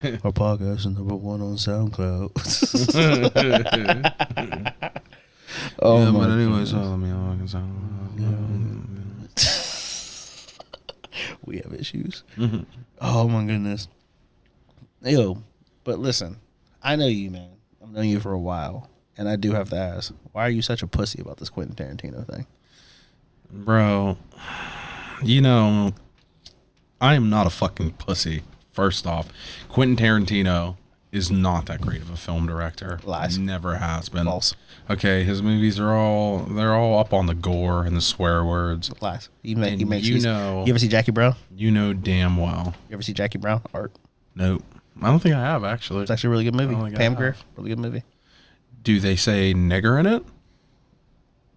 Our podcast is #1 on SoundCloud. Oh yeah, but anyways, let me on SoundCloud. We have issues. Mm-hmm. Oh my goodness. Yo, but listen, I know you, man. I've known you for a while, and I do have to ask, why are you such a pussy about this Quentin Tarantino thing? Bro, you know, I am not a fucking pussy. First off, Quentin Tarantino is not that great of a film director. Lies. Never has been. False. Okay, his movies are all up on the gore and the swear words. Lies. You You ever see Jackie Brown? You know damn well. You ever see Jackie Brown? Art. Nope. I don't think I have, actually. It's actually a really good movie. I don't think I Pam have. Grier, really good movie. Do they say nigger in it?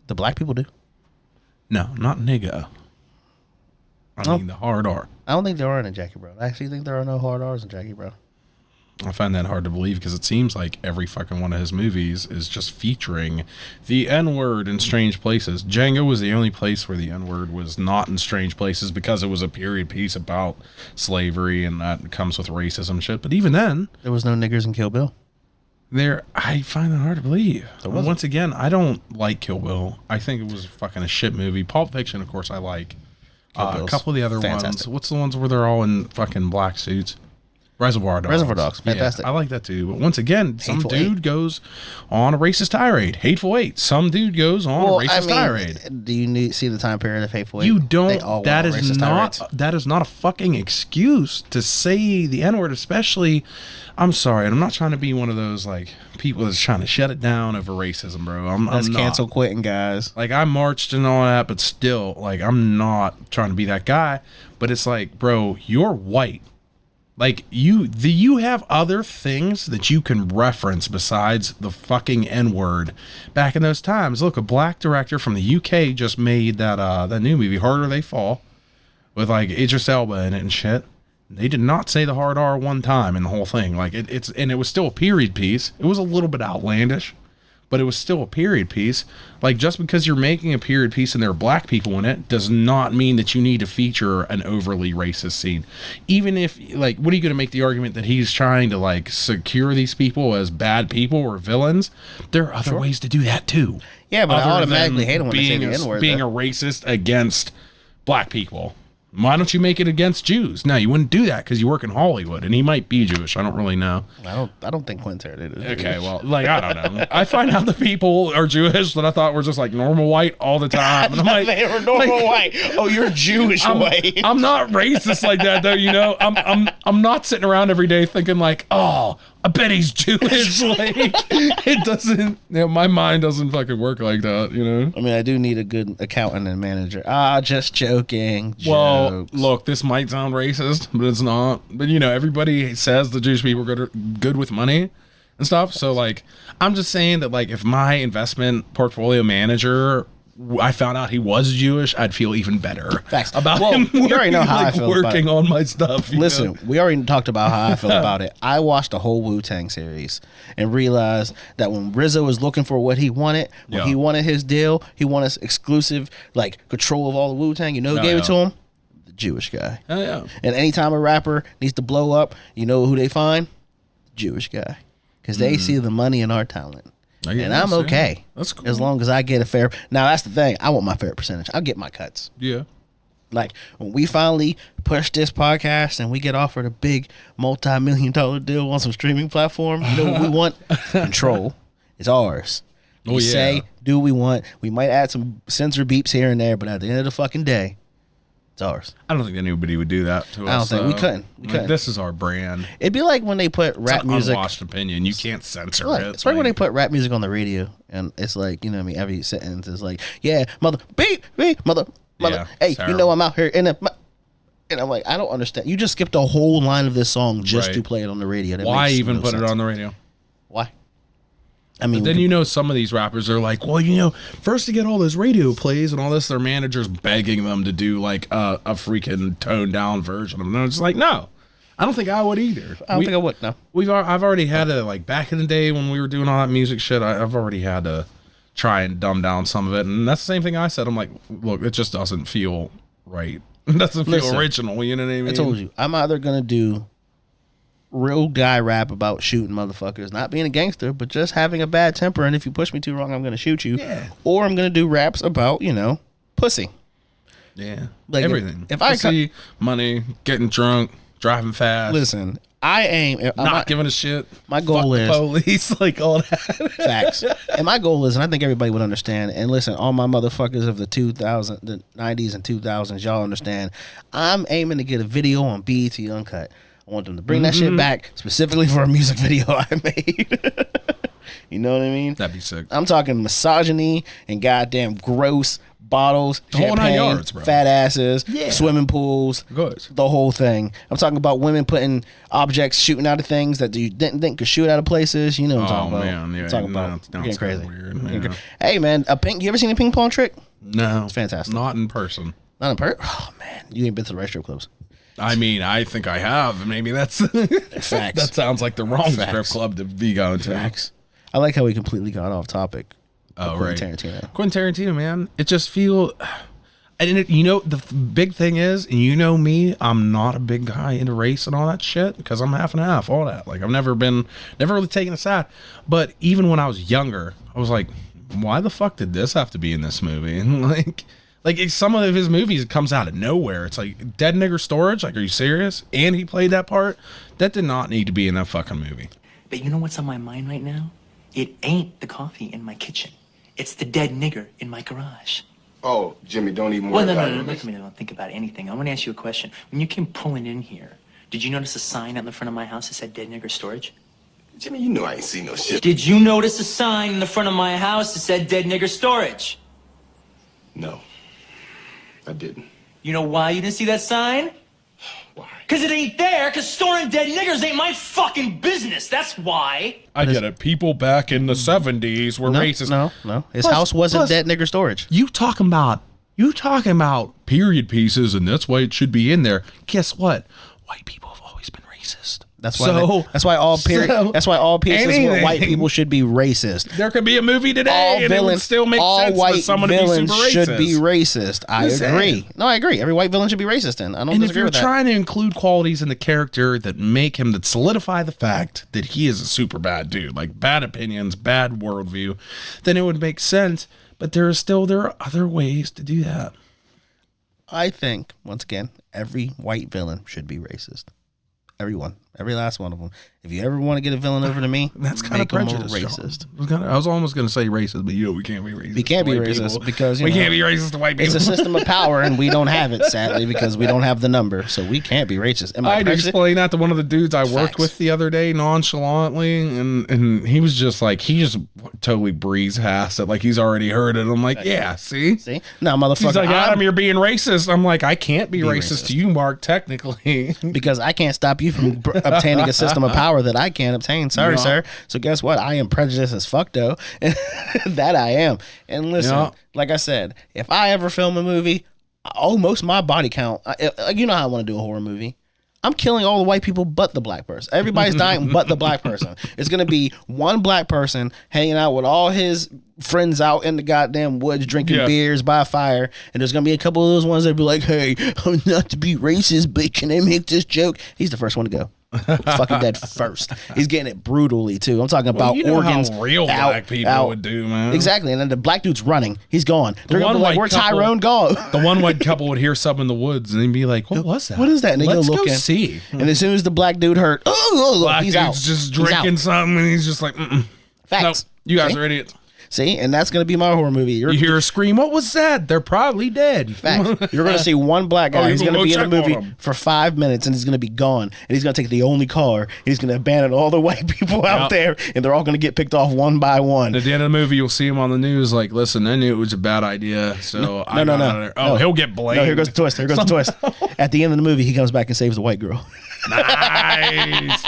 The black people do. No, not nigga. I mean the hard R. I don't think there are in Jackie Brown. I actually think there are no hard R's in Jackie Brown. I find that hard to believe because it seems like every fucking one of his movies is just featuring the N-word in strange places. Django was the only place where the N-word was not in strange places because it was a period piece about slavery and that comes with racism shit. But even then, There was no niggers in Kill Bill. I find that hard to believe. wasn't. Once again, I don't like Kill Bill. I think it was fucking a shit movie. Pulp Fiction, of course, I like. A Bill's couple of the other fantastic. ones. What's the ones where they're all in fucking black suits? Reservoir Dogs. Reservoir Dogs, fantastic. Yeah, I like that too. But once again, some Hateful dude Eight. goes on a racist tirade. Hateful Eight. Some dude goes on a racist tirade. Do you see the time period of Hateful Eight? You They all don't. That went on is racist not. tirades. That is not a fucking excuse to say the N-word. Especially, I'm sorry, and I'm not trying to be one of those like people that's trying to shut it down over racism, bro. I'm That's not. cancel quitting, guys. Like, I marched and all that, but still, like, I'm not trying to be that guy. But it's like, bro, you're white. Like, you have other things that you can reference besides the fucking N-word back in those times. Look, a black director from the UK just made that new movie, Harder They Fall, with, like, Idris Elba in it and shit. They did not say the hard R one time in the whole thing. Like, it was still a period piece. It was a little bit outlandish, but it was still a period piece. Like, just because you're making a period piece and there are black people in it does not mean that you need to feature an overly racist scene. Even if, like, what are you going to make the argument that he's trying to, like, secure these people as bad people or villains? There are other ways to do that, too. Yeah, but I Other automatically than hate him when they say the N-word. being though. a racist against black people. Why don't you make it against Jews? No, you wouldn't do that because you work in Hollywood, and he might be Jewish. I don't really know. I don't think Quentin Tarantino is. Okay, well, like, I don't know. I find out the people are Jewish that I thought were just like normal white all the time. And I'm like, They were normal white. Oh, you're Jewish white. I'm not racist like that though, you know. I'm not sitting around every day thinking like, oh, I bet he's Jewish. Like, it doesn't, my mind doesn't fucking work like that, you know. I mean, I do need a good accountant and manager. Just joking. Well, Jokes. look, this might sound racist, but it's not. But, you know, everybody says the Jewish people are good with money and stuff. So, like, I'm just saying that, like, if my investment portfolio manager, I found out he was Jewish, I'd feel even better Facts. about Well, him you already know how I like, feel about working it. on my stuff. you Listen, know? we already talked about how I feel about it. I watched the whole Wu-Tang series and realized that when Rizzo was looking for what he wanted, when Yeah. he wanted his deal, he wanted exclusive, like, control of all the Wu-Tang. You know who gave it to him? The Jewish guy. Oh, yeah. And anytime a rapper needs to blow up, you know who they find? The Jewish guy. Because they see the money in our talent. I guess, And I'm yeah. okay. That's cool. As long as I get a fair... Now, that's the thing. I want my fair percentage. I'll get my cuts. Yeah. Like, when we finally push this podcast and we get offered a big multi-million-dollar deal on some streaming platform, you know what we want? Control. It's ours. We Oh, yeah. say, do what we want. We might add some censor beeps here and there, but at the end of the fucking day, it's ours. I don't think anybody would do that to us. I don't think we though. couldn't. We Like, couldn't. this is our brand. It'd be like when they put It's rap an music... unwashed opinion. You can't censor Look, it. it's like when they Like, put rap music on the radio, and it's like, you know what I mean, every sentence is like, yeah, mother, beep, mother, Yeah, hey, terrible. you know I'm out here, and I'm like, I don't understand. You just skipped a whole line of this song just Right. to play it on the radio. That why makes even no put sense. it on the radio? Why? I mean, Then you know some of these rappers are like, well, you know, first to get all those radio plays and all this, their manager's begging them to do like a freaking toned down version of them. And it's like, no, I don't think I would either. I don't think I would. No, I've already had to, like, back in the day when we were doing all that music shit, I've already had to try and dumb down some of it. And that's the same thing I said. I'm like, look, it just doesn't feel right. It doesn't feel Listen, original. You know what I mean? I told you, I'm either gonna do real guy rap about shooting motherfuckers, not being a gangster, but just having a bad temper, and if you push me too wrong, I'm gonna shoot you. Yeah. Or I'm gonna do raps about, pussy. Yeah. Like, everything. if Pussy, money, getting drunk, driving fast. Listen, I aim not giving a shit. My goal is police, like all that. facts. And my goal is, and I think everybody would understand. And listen, all my motherfuckers of the 90s and 2000s, y'all understand. I'm aiming to get a video on BET Uncut. I want them to bring that shit back specifically for a music video I made. You know what I mean? That'd be sick. I'm talking misogyny and goddamn gross bottles, the whole 9 champagne, yards, bro. fat asses, swimming pools, the whole thing. I'm talking about women putting objects shooting out of things that you didn't think could shoot out of places. You know what I'm talking about? Man, yeah, I'm talking about getting crazy. Weird, yeah. Hey man, you ever seen a ping pong trick? No, it's fantastic. Not in person. Not in person. Oh man, you ain't been to the right strip clubs. I mean, I think I have. Maybe that's facts. That sounds like the wrong strip club to be going to. Facts. I like how we completely got off topic. Oh, Quentin right. Tarantino. Quentin Tarantino, man. It just feel. And the big thing is, and you know me, I'm not a big guy into race and all that shit because I'm half and half, all that. Like I've never really taken a side. But even when I was younger, I was like, why the fuck did this have to be in this movie? And like some of his movies, it comes out of nowhere. It's like Dead Nigger Storage. Like, are you serious? And he played that part. That did not need to be in that fucking movie. But you know what's on my mind right now? It ain't the coffee in my kitchen. It's the dead nigger in my garage. Oh, Jimmy, don't even Well, worry no, about it. look at me. Don't think about anything. I want to ask you a question. When you came pulling in here, did you notice a sign out in the front of my house that said Dead Nigger Storage? Jimmy, you know I ain't seen no shit. Did you notice a sign in the front of my house that said Dead Nigger Storage? No, I didn't. You know why you didn't see that sign? Why? Because it ain't there, because storing dead niggers ain't my fucking business. That's why. I get it. People back in the 70s were racist. No. His house wasn't Dead Nigger Storage. You talking about period pieces, and that's why it should be in there. Guess what? White people have always been racist. That's why all pieces where white people should be racist. There could be a movie today and it would still make sense for someone to be super racist. Should be racist. I agree. No, I agree. Every white villain should be racist, and I don't disagree with that. And if you're trying to include qualities in the character that make him, that solidify the fact that he is a super bad dude, like bad opinions, bad worldview, then it would make sense. But there are other ways to do that. I think, once again, every white villain should be racist. Everyone. Every last one of them. If you ever want to get a villain over to me, that's kind of prejudice. Racist. I was almost going to say racist, but we can't be racist. We can't be racist because we can't be racist to white people. It's a system of power, and we don't have it, sadly, because we don't have the number. So we can't be racist. I explained that to one of the dudes I worked with the other day nonchalantly, and he was just like, he just totally breezed past it, like he's already heard it. I'm like, yeah, see, now, motherfucker. He's like, Adam, you're being racist. I'm like, I can't be racist to you, Mark, technically, because I can't stop you from obtaining a system of power that I can't obtain. Sorry, sir. So guess what? I am prejudiced as fuck, though. That I am. And listen, like I said, if I ever film a movie, most of my body count, you know how I want to do a horror movie. I'm killing all the white people but the black person. Everybody's dying but the black person. It's going to be one black person hanging out with all his friends out in the goddamn woods drinking beers by a fire. And there's going to be a couple of those ones that be like, hey, I'm not to be racist, but can I make this joke? He's the first one to go. Fucking dead first. He's getting it brutally too. I'm talking about organs. How real black people would do, man. Exactly. And then the black dude's running. He's gone. They're gonna be like, where's Tyrone gone? The one white couple would hear something in the woods and they'd be like, what was that? What is that? And they Let's go look go in. see. And as soon as the black dude heard, black he's dude's out. just drinking something and he's just like, Facts. Nope, you guys are idiots. See, and that's going to be my horror movie. You hear a scream, what was that? They're probably dead. Fact. You're going to see one black guy. He's going to be in the movie for 5 minutes, and he's going to be gone. And he's going to take the only car. And he's going to abandon all the white people out there, and they're all going to get picked off one by one. At the end of the movie, you'll see him on the news like, listen, I knew it was a bad idea, so I got out of there. Oh, he'll get blamed. No, here goes the twist. Here goes the twist. At the end of the movie, he comes back and saves the white girl. Nice.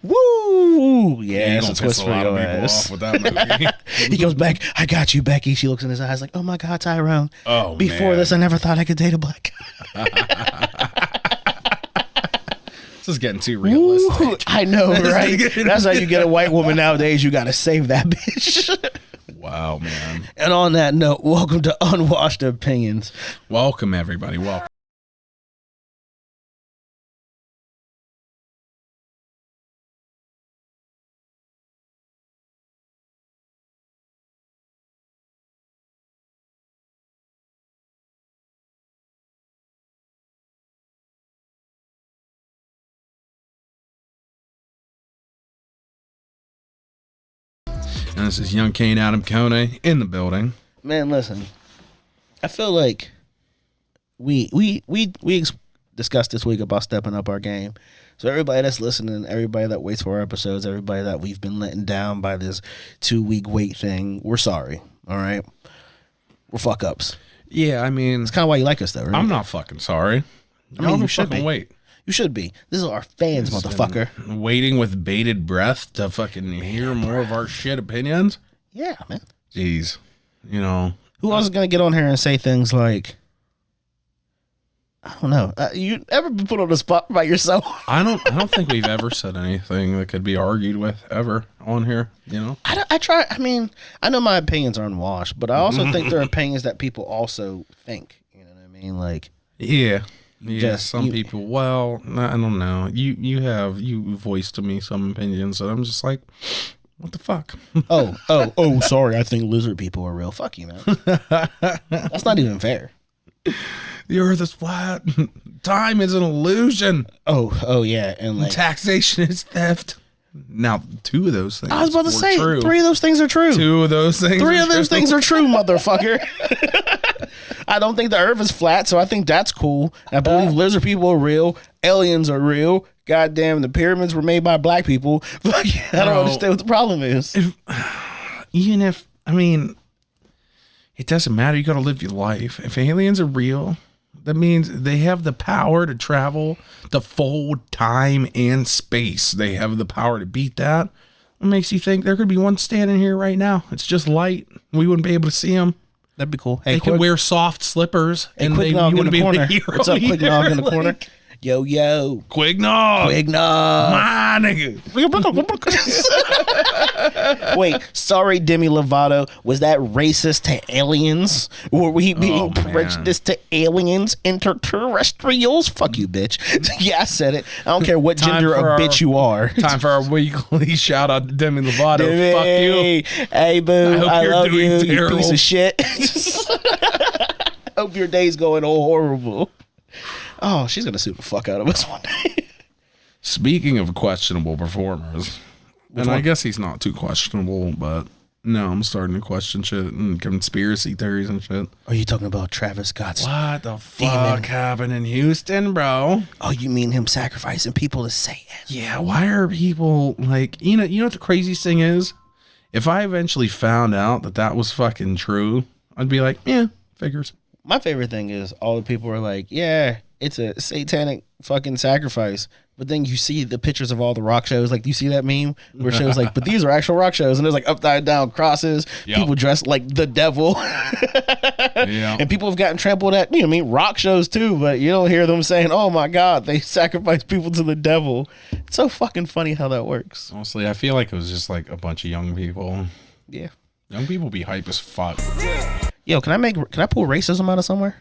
Woo! Yeah, that's a twist for your ass. With that movie. He comes back. I got you, Becky. She looks in his eyes like, "Oh my God, Tyrone! Oh, before this, I never thought I could date a black guy." This is getting too realistic. Ooh, I know, right? That's how you get a white woman nowadays. You got to save that bitch. Wow, man. And on that note, welcome to Unwashed Opinions. Welcome, everybody. Welcome. And this is Young Kane Adam Kone in the building. Man, listen. I feel like we discussed this week about stepping up our game. So everybody that's listening, everybody that waits for our episodes, everybody that we've been letting down by this 2-week wait thing, we're sorry. All right? We're fuck ups. Yeah, I mean, It's kind of why you like us, though, right? I'm not fucking sorry. I mean, Y'all you go should fucking be. wait. You should be. This is our fans, motherfucker. Waiting with bated breath to fucking hear more of our shit opinions. Yeah, man. Jeez, you know. Who else is gonna get on here and say things like, I don't know. You ever been put on the spot by yourself? I don't think we've ever said anything that could be argued with ever on here. You know. I mean, I know my opinions are unwashed, but I also think there are opinions that people also think. You know what I mean? Like, Yeah. Just- some people. Well, I don't know. You voiced to me some opinions, and I'm just like, what the fuck? oh, sorry. I think lizard people are real. Fuck you, man. That's not even fair. The earth is flat. Time is an illusion. Oh yeah, and like Taxation is theft. Now, 2 of those things. I was about to were say, true. 3 of those things are true. 2 of those things. 3 are of those true. things are true, motherfucker. I don't think the earth is flat, so I think that's cool. I believe lizard people are real. Aliens are real. Goddamn, the pyramids were made by black people. I don't understand what the problem is. Even if, I mean, it doesn't matter. You got to live your life. If aliens are real, that means they have the power to travel the full time and space. They have the power to beat that. What makes you think there could be one standing here right now? It's just light. We wouldn't be able to see them. That'd be cool. Hey, They could wear soft slippers, and Quick you Nog in wouldn't the be able corner. to hear What's up, them Quick either. Nog in the corner? Yo, yo. Quick Nog. Quick Nog. My nigga. Wait, sorry, Demi Lovato. Was that racist to aliens? Were we being man. prejudiced to aliens, interterrestrials? Fuck you, bitch. Yeah, I said it. I don't care what Time gender for of our- bitch you are. Time for our weekly shout out to Demi Lovato. Demi. Fuck you. Hey, boo. I hope I you're love doing you, you terrible. piece of shit. Hope your day's going all horrible. Oh, she's going to sue the fuck out of us one day. Speaking of questionable performers, and I guess he's not too questionable, but no, I'm starting to question shit and conspiracy theories and shit. Are you talking about Travis Scott's? What the fuck happened in Houston, bro? Oh, you mean him sacrificing people to Satan? Yeah, why are people like, you know what the craziest thing is? If I eventually found out that was fucking true, I'd be like, yeah, figures. My favorite thing is all the people are like, yeah, it's a satanic fucking sacrifice. But then you see the pictures of all the rock shows. Like, do you see that meme where it shows like, but these are actual rock shows. And there's like upside down crosses, Yep. people dressed like the devil. Yeah. And people have gotten trampled at, you know what I mean, rock shows too. But you don't hear them saying, oh my God, they sacrifice people to the devil. It's so fucking funny how that works. Honestly, I feel like it was just like a bunch of young people. Yeah. Young people be hype as fuck. Yo, can I pull racism out of somewhere?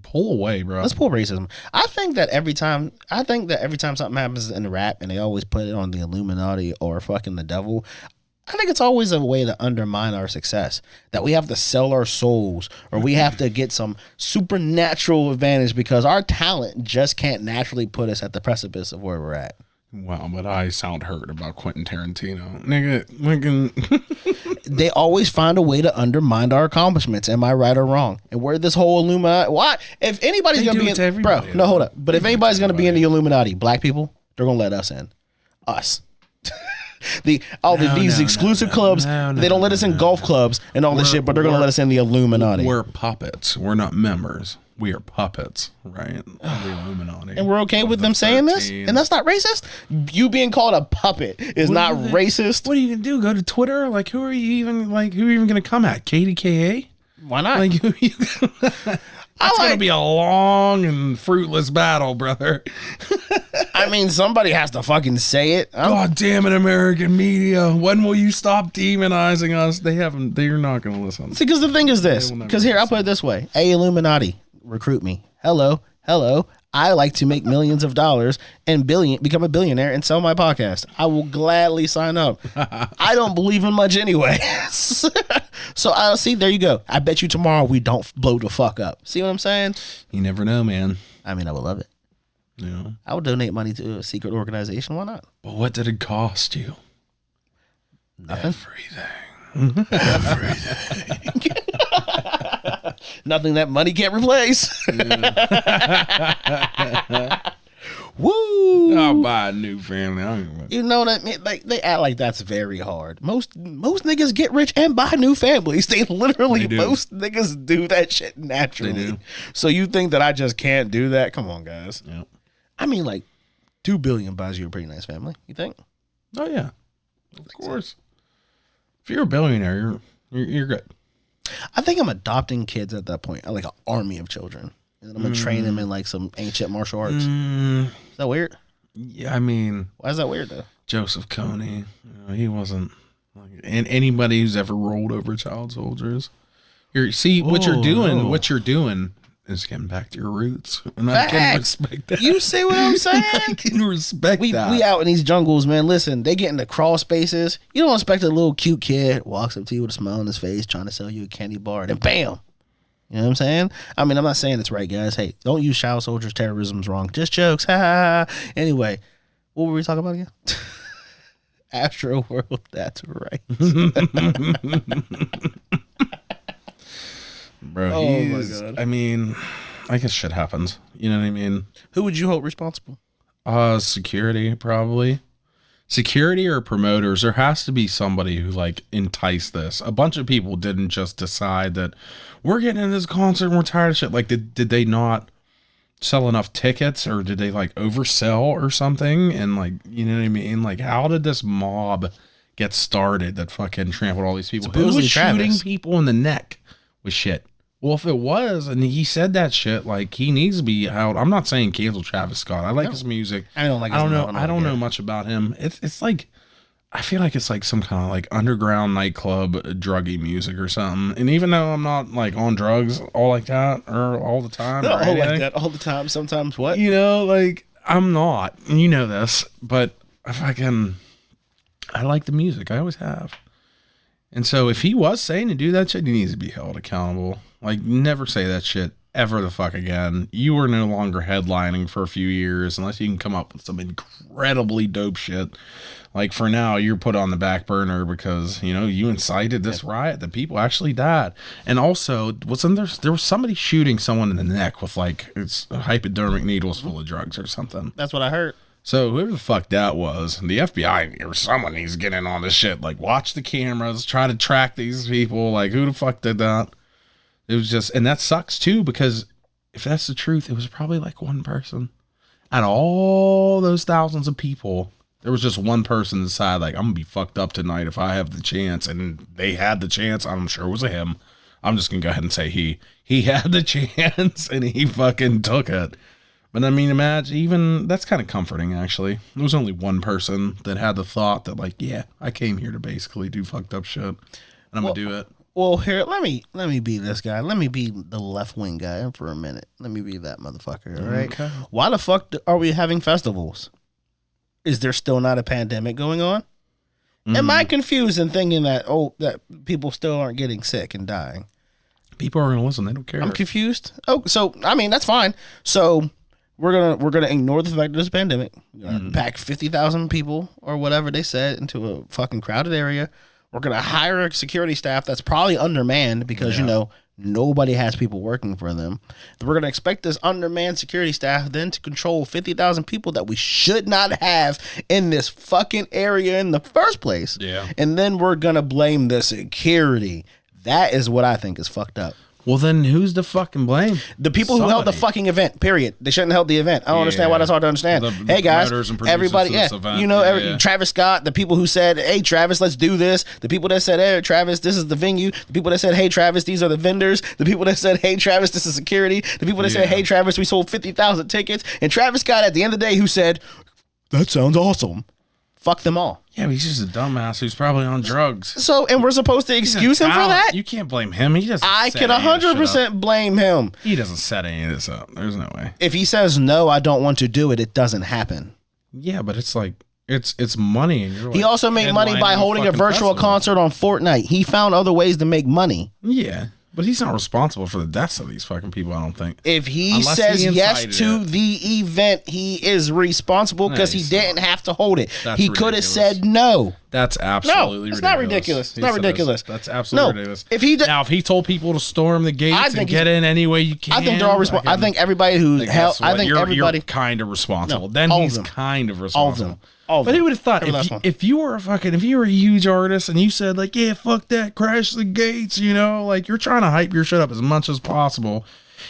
Pull away, bro. Let's pull racism. I think that every time something happens in rap and they always put it on the Illuminati or fucking the devil, I think it's always a way to undermine our success. That we have to sell our souls or we have to get some supernatural advantage because our talent just can't naturally put us at the precipice of where we're at. Wow, but I sound hurt about Quentin Tarantino. Nigga, They always find a way to undermine our accomplishments. Am I right or wrong? And where this whole Illuminati, why? If anybody's They going to do be it to in, everybody, bro, no, hold up. But if anybody's going to be in the everybody. Illuminati, black people, they're going to let us in. Us. These exclusive clubs, they don't let us in golf clubs and all this shit, but they're going to let us in the Illuminati. we're puppets. We're not members. We are puppets, right? Of the Illuminati. And we're okay Of with the them saying this? 13. And that's not racist? You being called a puppet is not racist? What are you gonna do? Go to Twitter? Like, who are you even gonna come at? KDKA? Why not? Like, who you? It's gonna be a long and fruitless battle, brother. I mean, somebody has to fucking say it. God damn it, American media! When will you stop demonizing us? They're not gonna listen. See, because the thing is this. will never Because here, I'll put it this way. Hey, Illuminati, recruit me. Hello. I like to make millions of dollars and become a billionaire and sell my podcast. I will gladly sign up. I don't believe in much anyway. So I'll see. There you go. I bet you tomorrow we don't blow the fuck up. See what I'm saying? You never know, man. I mean, I would love it. Yeah. I would donate money to a secret organization. Why not? But what did it cost you? Nothing. Everything. Everything. Nothing that money can't replace. Woo! I'll buy a new family. I don't even... You know what I mean? Like, they act like that's very hard. Most niggas get rich and buy new families. They literally, most niggas do that shit naturally. They do. So you think that I just can't do that? Come on, guys. Yep. I mean, like, $2 billion buys you a pretty nice family. You think? Oh yeah, of course. If you're a billionaire, you're good. I think I'm adopting kids at that point. Like an army of children. And I'm gonna train them in like some ancient martial arts. Is that weird? Yeah, I mean, why is that weird though? Joseph Kony, he wasn't like, and anybody who's ever rolled over child soldiers. What you're doing is getting back to your roots, and I can respect that. You see what I'm saying? I can respect that. We out in these jungles, man. Listen, they get into crawl spaces. You don't expect a little cute kid walks up to you with a smile on his face, trying to sell you a candy bar, and then bam. You know what I'm saying? I mean, I'm not saying it's right, guys. Hey, don't use child soldiers. Terrorism's wrong. Just jokes. Ha ha ha. Anyway, what were we talking about again? Astro World. That's right. Bro, oh my God. I mean, I guess shit happens. You know what I mean? Who would you hope responsible? Security, probably. Security or promoters. There has to be somebody who like enticed this. A bunch of people didn't just decide that we're getting into this concert and we're tired of shit. Like, did they not sell enough tickets, or did they like oversell or something? And like, you know what I mean? Like, how did this mob get started that fucking trampled all these people? Who was shooting people in the neck with shit? Well, if it was, and he said that shit, like, he needs to be out. I'm not saying cancel Travis Scott. I like his music. I don't like his music. I don't know much about him. It's like, I feel like it's like some kind of like underground nightclub druggy music or something. And even though I'm not like on drugs all like that or all the time, not all like that all the time. Sometimes what? You know, like, I'm not. And you know this, but I like the music. I always have. And so if he was saying to do that shit, he needs to be held accountable. Like, never say that shit ever the fuck again. You are no longer headlining for a few years unless you can come up with some incredibly dope shit. Like, for now, you're put on the back burner because, you know, you incited this riot that people actually died. And also, there was somebody shooting someone in the neck with, like, it's hypodermic needles full of drugs or something. That's what I heard. So whoever the fuck that was, the FBI or someone needs to get in on this shit. Like, watch the cameras, try to track these people. Like, who the fuck did that? It was just, and that sucks too, because if that's the truth, it was probably like one person. Out of all those thousands of people, there was just one person that decided, like, I'm gonna be fucked up tonight if I have the chance. And they had the chance. I'm sure it was a him. I'm just gonna go ahead and say he had the chance and he fucking took it. But I mean, imagine, even that's kind of comforting, actually. There was only one person that had the thought that, like, yeah, I came here to basically do fucked up shit, and I'm gonna do it. Well, here, let me be this guy. Let me be the left wing guy for a minute. Let me be that motherfucker. All right. Okay. Why the fuck are we having festivals? Is there still not a pandemic going on? Am I confused in thinking that that people still aren't getting sick and dying? People are gonna listen. They don't care. I'm confused. Oh, so I mean that's fine. So we're gonna ignore the fact that there's a pandemic. Pack 50,000 people or whatever they said into a fucking crowded area. We're going to hire a security staff that's probably undermanned because, you know, nobody has people working for them. We're going to expect this undermanned security staff then to control 50,000 people that we should not have in this fucking area in the first place. Yeah. And then we're going to blame the security. That is what I think is fucked up. Well, then who's the fucking blame? The people who held the fucking event, period. They shouldn't have held the event. I don't understand why that's hard to understand. Hey, guys, everybody, you know, Travis Scott, the people who said, hey, Travis, let's do this. The people that said, hey, Travis, this is the venue. The people that said, hey, Travis, these are the vendors. The people that said, hey, Travis, this is security. The people that said, hey, Travis, we sold 50,000 tickets. And Travis Scott, at the end of the day, who said, that sounds awesome. Fuck them all. Yeah, but he's just a dumbass who's probably on drugs. So, and we're supposed to excuse him for that? You can't blame him. He doesn't. I can 100% blame him. He doesn't set any of this up. There's no way. If he says no, I don't want to do it, it doesn't happen. Yeah, but it's like it's money, and you're like, he also made money by holding a virtual concert on Fortnite. He found other ways to make money. Yeah. But he's not responsible for the deaths of these fucking people, I don't think. If he says yes to the event, he is responsible because he didn't have to hold it. He could have said no. That's absolutely it's ridiculous. not ridiculous. It's not ridiculous. That's absolutely ridiculous. Now, if he told people to storm the gates and get in any way you can, I think they're all responsible. I think everybody who's held. I think everybody you're kind of responsible. No, then all he's of them. kind of responsible. All of But them. who would have thought Every last one. if you were a huge artist and you said like, yeah, fuck that, crash the gates, you know, like you're trying to hype your shit up as much as possible.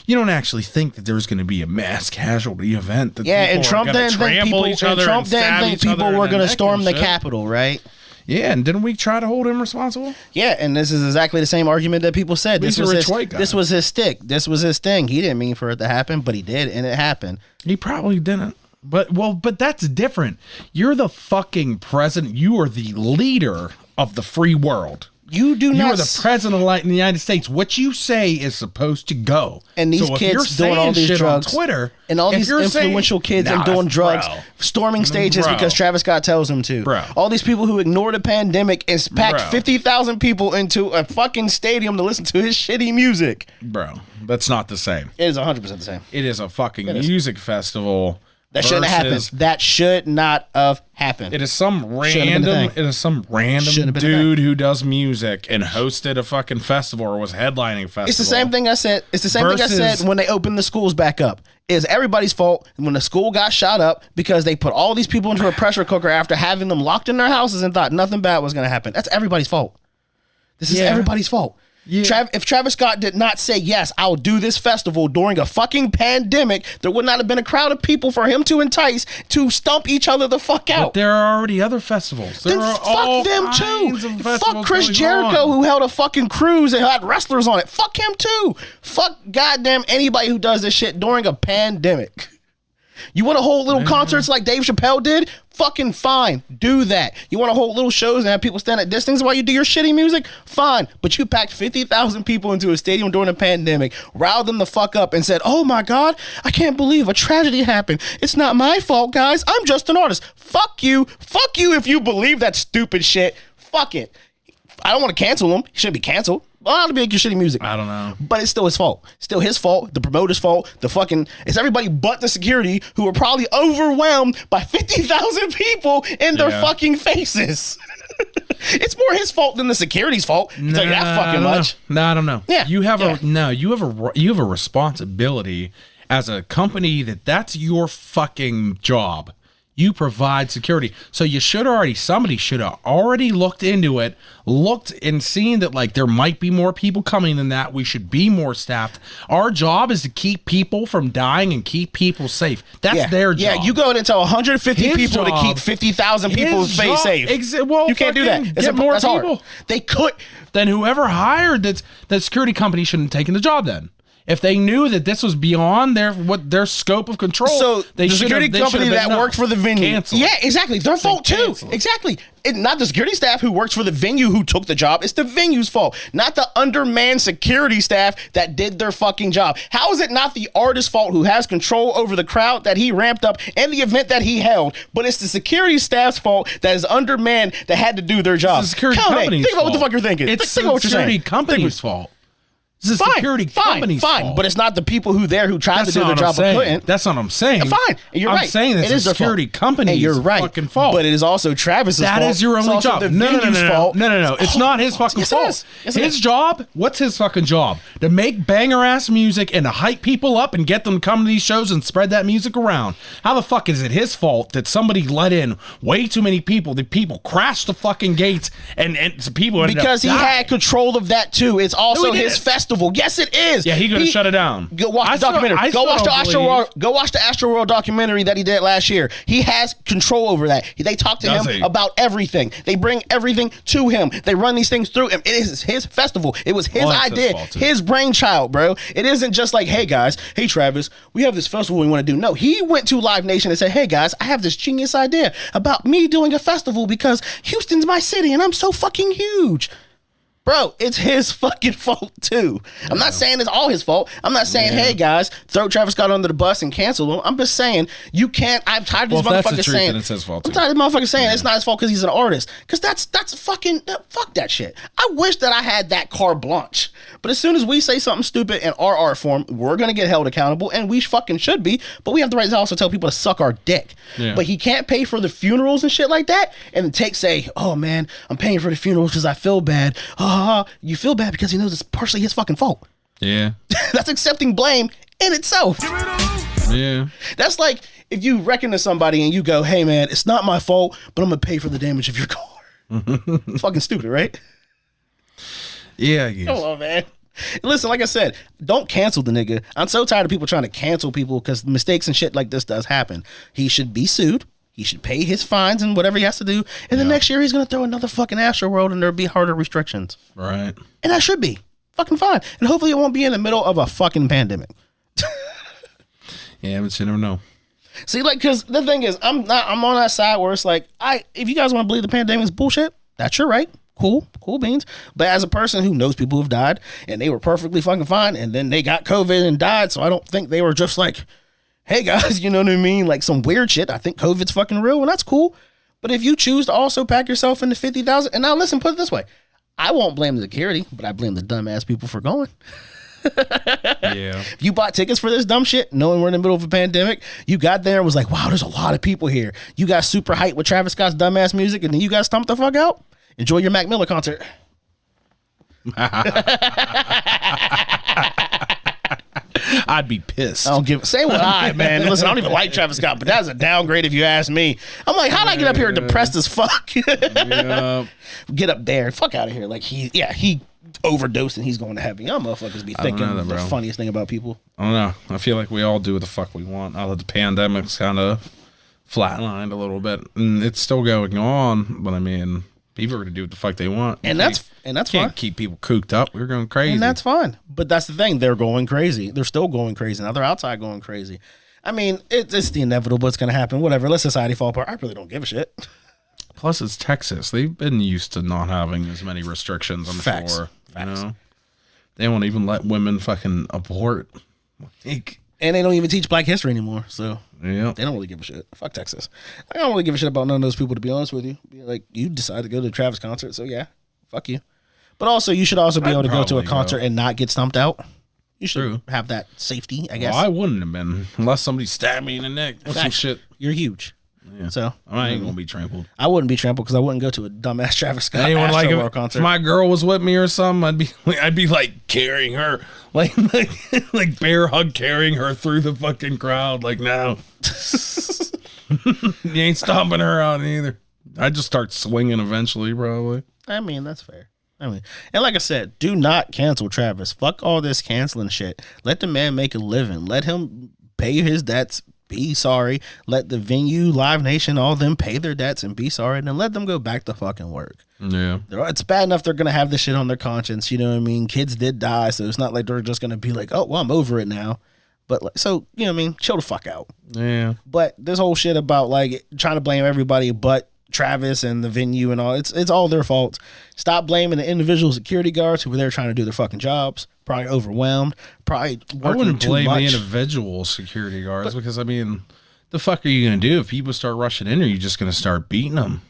You don't actually think that there's going to be a mass casualty event. That and Trump didn't think people. Were going to storm the Capitol, right? Yeah, and didn't we try to hold him responsible? Yeah, and this is exactly the same argument that people said. This was his stick. This was his thing. He didn't mean for it to happen, but he did, and it happened. He probably didn't. But that's different. You're the fucking president. You are the leader of the free world. You are the president of the United States. What you say is supposed to go. And these kids doing all these drugs on Twitter, and all these influential kids and doing drugs, storming stages because Travis Scott tells them to. Bro. All these people who ignore the pandemic and packed 50,000 people into a fucking stadium to listen to his shitty music. Bro, that's not the same. It is 100% the same. It is a fucking music festival. That shouldn't have happened. That should not have happened. It is some random dude who does music and hosted a fucking festival or was headlining a festival. It's the same thing I said. It's the same thing I said when they opened the schools back up. It's everybody's fault when the school got shot up because they put all these people into a pressure cooker after having them locked in their houses and thought nothing bad was going to happen. That's everybody's fault. This is everybody's fault. Yeah. If Travis Scott did not say, yes, I'll do this festival during a fucking pandemic, there would not have been a crowd of people for him to entice to stump each other the fuck out. But there are already other festivals. Then fuck them too. Fuck Chris Jericho who held a fucking cruise and had wrestlers on it. Fuck him too. Fuck goddamn anybody who does this shit during a pandemic. You want to hold little concerts like Dave Chappelle did? Fucking fine. Do that. You want to hold little shows and have people stand at distance while you do your shitty music? Fine. But you packed 50,000 people into a stadium during a pandemic, riled them the fuck up and said, oh my God, I can't believe a tragedy happened. It's not my fault, guys. I'm just an artist. Fuck you. Fuck you if you believe that stupid shit. Fuck it. I don't want to cancel him. He shouldn't be canceled. Well, to make your shitty music. I don't know. But it's still his fault. Still his fault. The promoter's fault. It's everybody but the security who are probably overwhelmed by 50,000 people in their fucking faces. It's more his fault than the security's fault. I'll tell you that fucking much. No, I don't know. Yeah. You have a responsibility as a company that's your fucking job. You provide security. So somebody should have already looked into it, looked and seen that like there might be more people coming than that. We should be more staffed. Our job is to keep people from dying and keep people safe. That's their job. Yeah, you go into 150 people to keep 50,000 people safe. You can't do that. Get more that's people. Hard. They could. Then whoever hired that security company shouldn't have taken the job then. If they knew that this was beyond their scope of control, so the security company that worked for the venue, canceled. Yeah, exactly, their fault too. Exactly, not the security staff who works for the venue who took the job. It's the venue's fault, not the undermanned security staff that did their fucking job. How is it not the artist's fault who has control over the crowd that he ramped up and the event that he held, but it's the security staff's fault that is undermanned that had to do their job? It's the security company's think about what the fuck you're thinking. It's think the security company's fault. This is security company's fault. But it's not the people who tried to do their job but couldn't. That's what I'm saying. Fine, you're right. I'm saying that it's the security company's fucking fault. But it is also Travis's fault. That is your only job. No. It's not his fucking fault. His job, what's his fucking job? To make banger ass music and to hype people up and get them to come to these shows and spread that music around. How the fuck is it his fault that somebody let in way too many people? The people crashed the fucking gates and some people ended because up he had control of that too. It's also his festival. Yes, it is. Yeah, he could have shut it down. Go watch the documentary. Go watch the Astroworld documentary that he did last year. He has control over that. They talk to him about everything. They bring everything to him. They run these things through him. It is his festival. It was his idea, his brainchild, bro. It isn't just like, hey guys, hey Travis, we have this festival we want to do. No, he went to Live Nation and said, hey guys, I have this genius idea about me doing a festival because Houston's my city and I'm so fucking huge. Bro, it's his fucking fault too. I'm not saying it's all his fault. I'm not saying, hey guys, throw Travis Scott under the bus and cancel him. I'm just saying you can't. I'm tired of these motherfuckers saying it's his fault. I'm tired of these motherfuckers saying it's not his fault because he's an artist. Because that's fucking fuck that shit. I wish that I had that carte blanche. But as soon as we say something stupid in our art form, we're gonna get held accountable, and we fucking should be. But we have the right to also tell people to suck our dick. Yeah. But he can't pay for the funerals and shit like that, and say, oh man, I'm paying for the funerals because I feel bad. You feel bad because he knows it's partially his fucking fault. Yeah. That's accepting blame in itself. Yeah. That's like if you reckon to somebody and you go, hey man, it's not my fault, but I'm gonna pay for the damage of your car. It's fucking stupid, right? Yeah, I guess. Come on, man. Listen, like I said, don't cancel the nigga. I'm so tired of people trying to cancel people because mistakes and shit like this does happen. He should be sued. He should pay his fines and whatever he has to do. And then next year he's going to throw another fucking Astroworld and there'll be harder restrictions. Right. And that should be fucking fine. And hopefully it won't be in the middle of a fucking pandemic. Yeah, but you never know. See, like, because the thing is, I'm on that side where it's like, if you guys want to believe the pandemic is bullshit, that's your right. Cool beans. But as a person who knows people who've died and they were perfectly fucking fine and then they got COVID and died, so I don't think they were just like, hey guys, you know what I mean? Like some weird shit. I think COVID's fucking real and that's cool. But if you choose to also pack yourself into 50,000, and now listen, put it this way. I won't blame the security, but I blame the dumbass people for going. Yeah. If you bought tickets for this dumb shit, knowing we're in the middle of a pandemic, you got there and was like, wow, there's a lot of people here. You got super hyped with Travis Scott's dumbass music and then you got stumped the fuck out. Enjoy your Mac Miller concert. I'd be pissed. I don't give. Say what man. Listen, I don't even like Travis Scott, but that's a downgrade if you ask me. I'm like, how'd I get up here depressed as fuck? Yeah. Get up there, fuck out of here. Like he overdosed and he's going to heaven. Y'all motherfuckers be thinking the funniest thing about people. I don't know. I feel like we all do what the fuck we want. Now that the pandemic's kind of flatlined a little bit, and it's still going on. But I mean, people are gonna do what the fuck they want, and that's can't fine. Keep people cooped up. We're going crazy, and that's fine. But that's the thing; they're going crazy. They're still going crazy. Now they're outside going crazy. I mean, it's the inevitable. It's gonna happen. Whatever. Let society fall apart. I really don't give a shit. Plus, it's Texas. They've been used to not having as many restrictions. I'm sure. You know, they won't even let women fucking abort. And they don't even teach Black history anymore. So yeah, they don't really give a shit. Fuck Texas. I don't really give a shit about none of those people, to be honest with you. Like, you decided to go to a Travis concert, so yeah, fuck you. But also, you should also be able to go to a concert and not get stumped out. You should have that safety, I guess. Well, I wouldn't have been unless somebody stabbed me in the neck or some shit. You're huge. Yeah. So I ain't gonna be trampled. I wouldn't be trampled because I wouldn't go to a dumbass Travis Scott concert. If my girl was with me or something, I'd be like carrying her, like bear hug carrying her through the fucking crowd. Like, no, you ain't stomping her out either. I'd just start swinging eventually, probably. I mean, that's fair. And like I said, do not cancel Travis. Fuck all this canceling shit. Let the man make a living. Let him pay his debts. Be sorry. Let the venue, Live Nation, all them pay their debts and be sorry, and then let them go back to fucking work. Yeah. It's bad enough they're going to have this shit on their conscience, you know what I mean? Kids did die, so it's not like they're just going to be like, oh, well, I'm over it now. But, so, you know what I mean? Chill the fuck out. Yeah. But this whole shit about, like, trying to blame everybody but Travis and the venue and all, it's all their fault. Stop blaming the individual security guards who were there trying to do their fucking jobs. Probably overwhelmed. Probably working I wouldn't blame too much. the individual security guards because, I mean, the fuck are you going to do if people start rushing in? Are you just going to start beating them?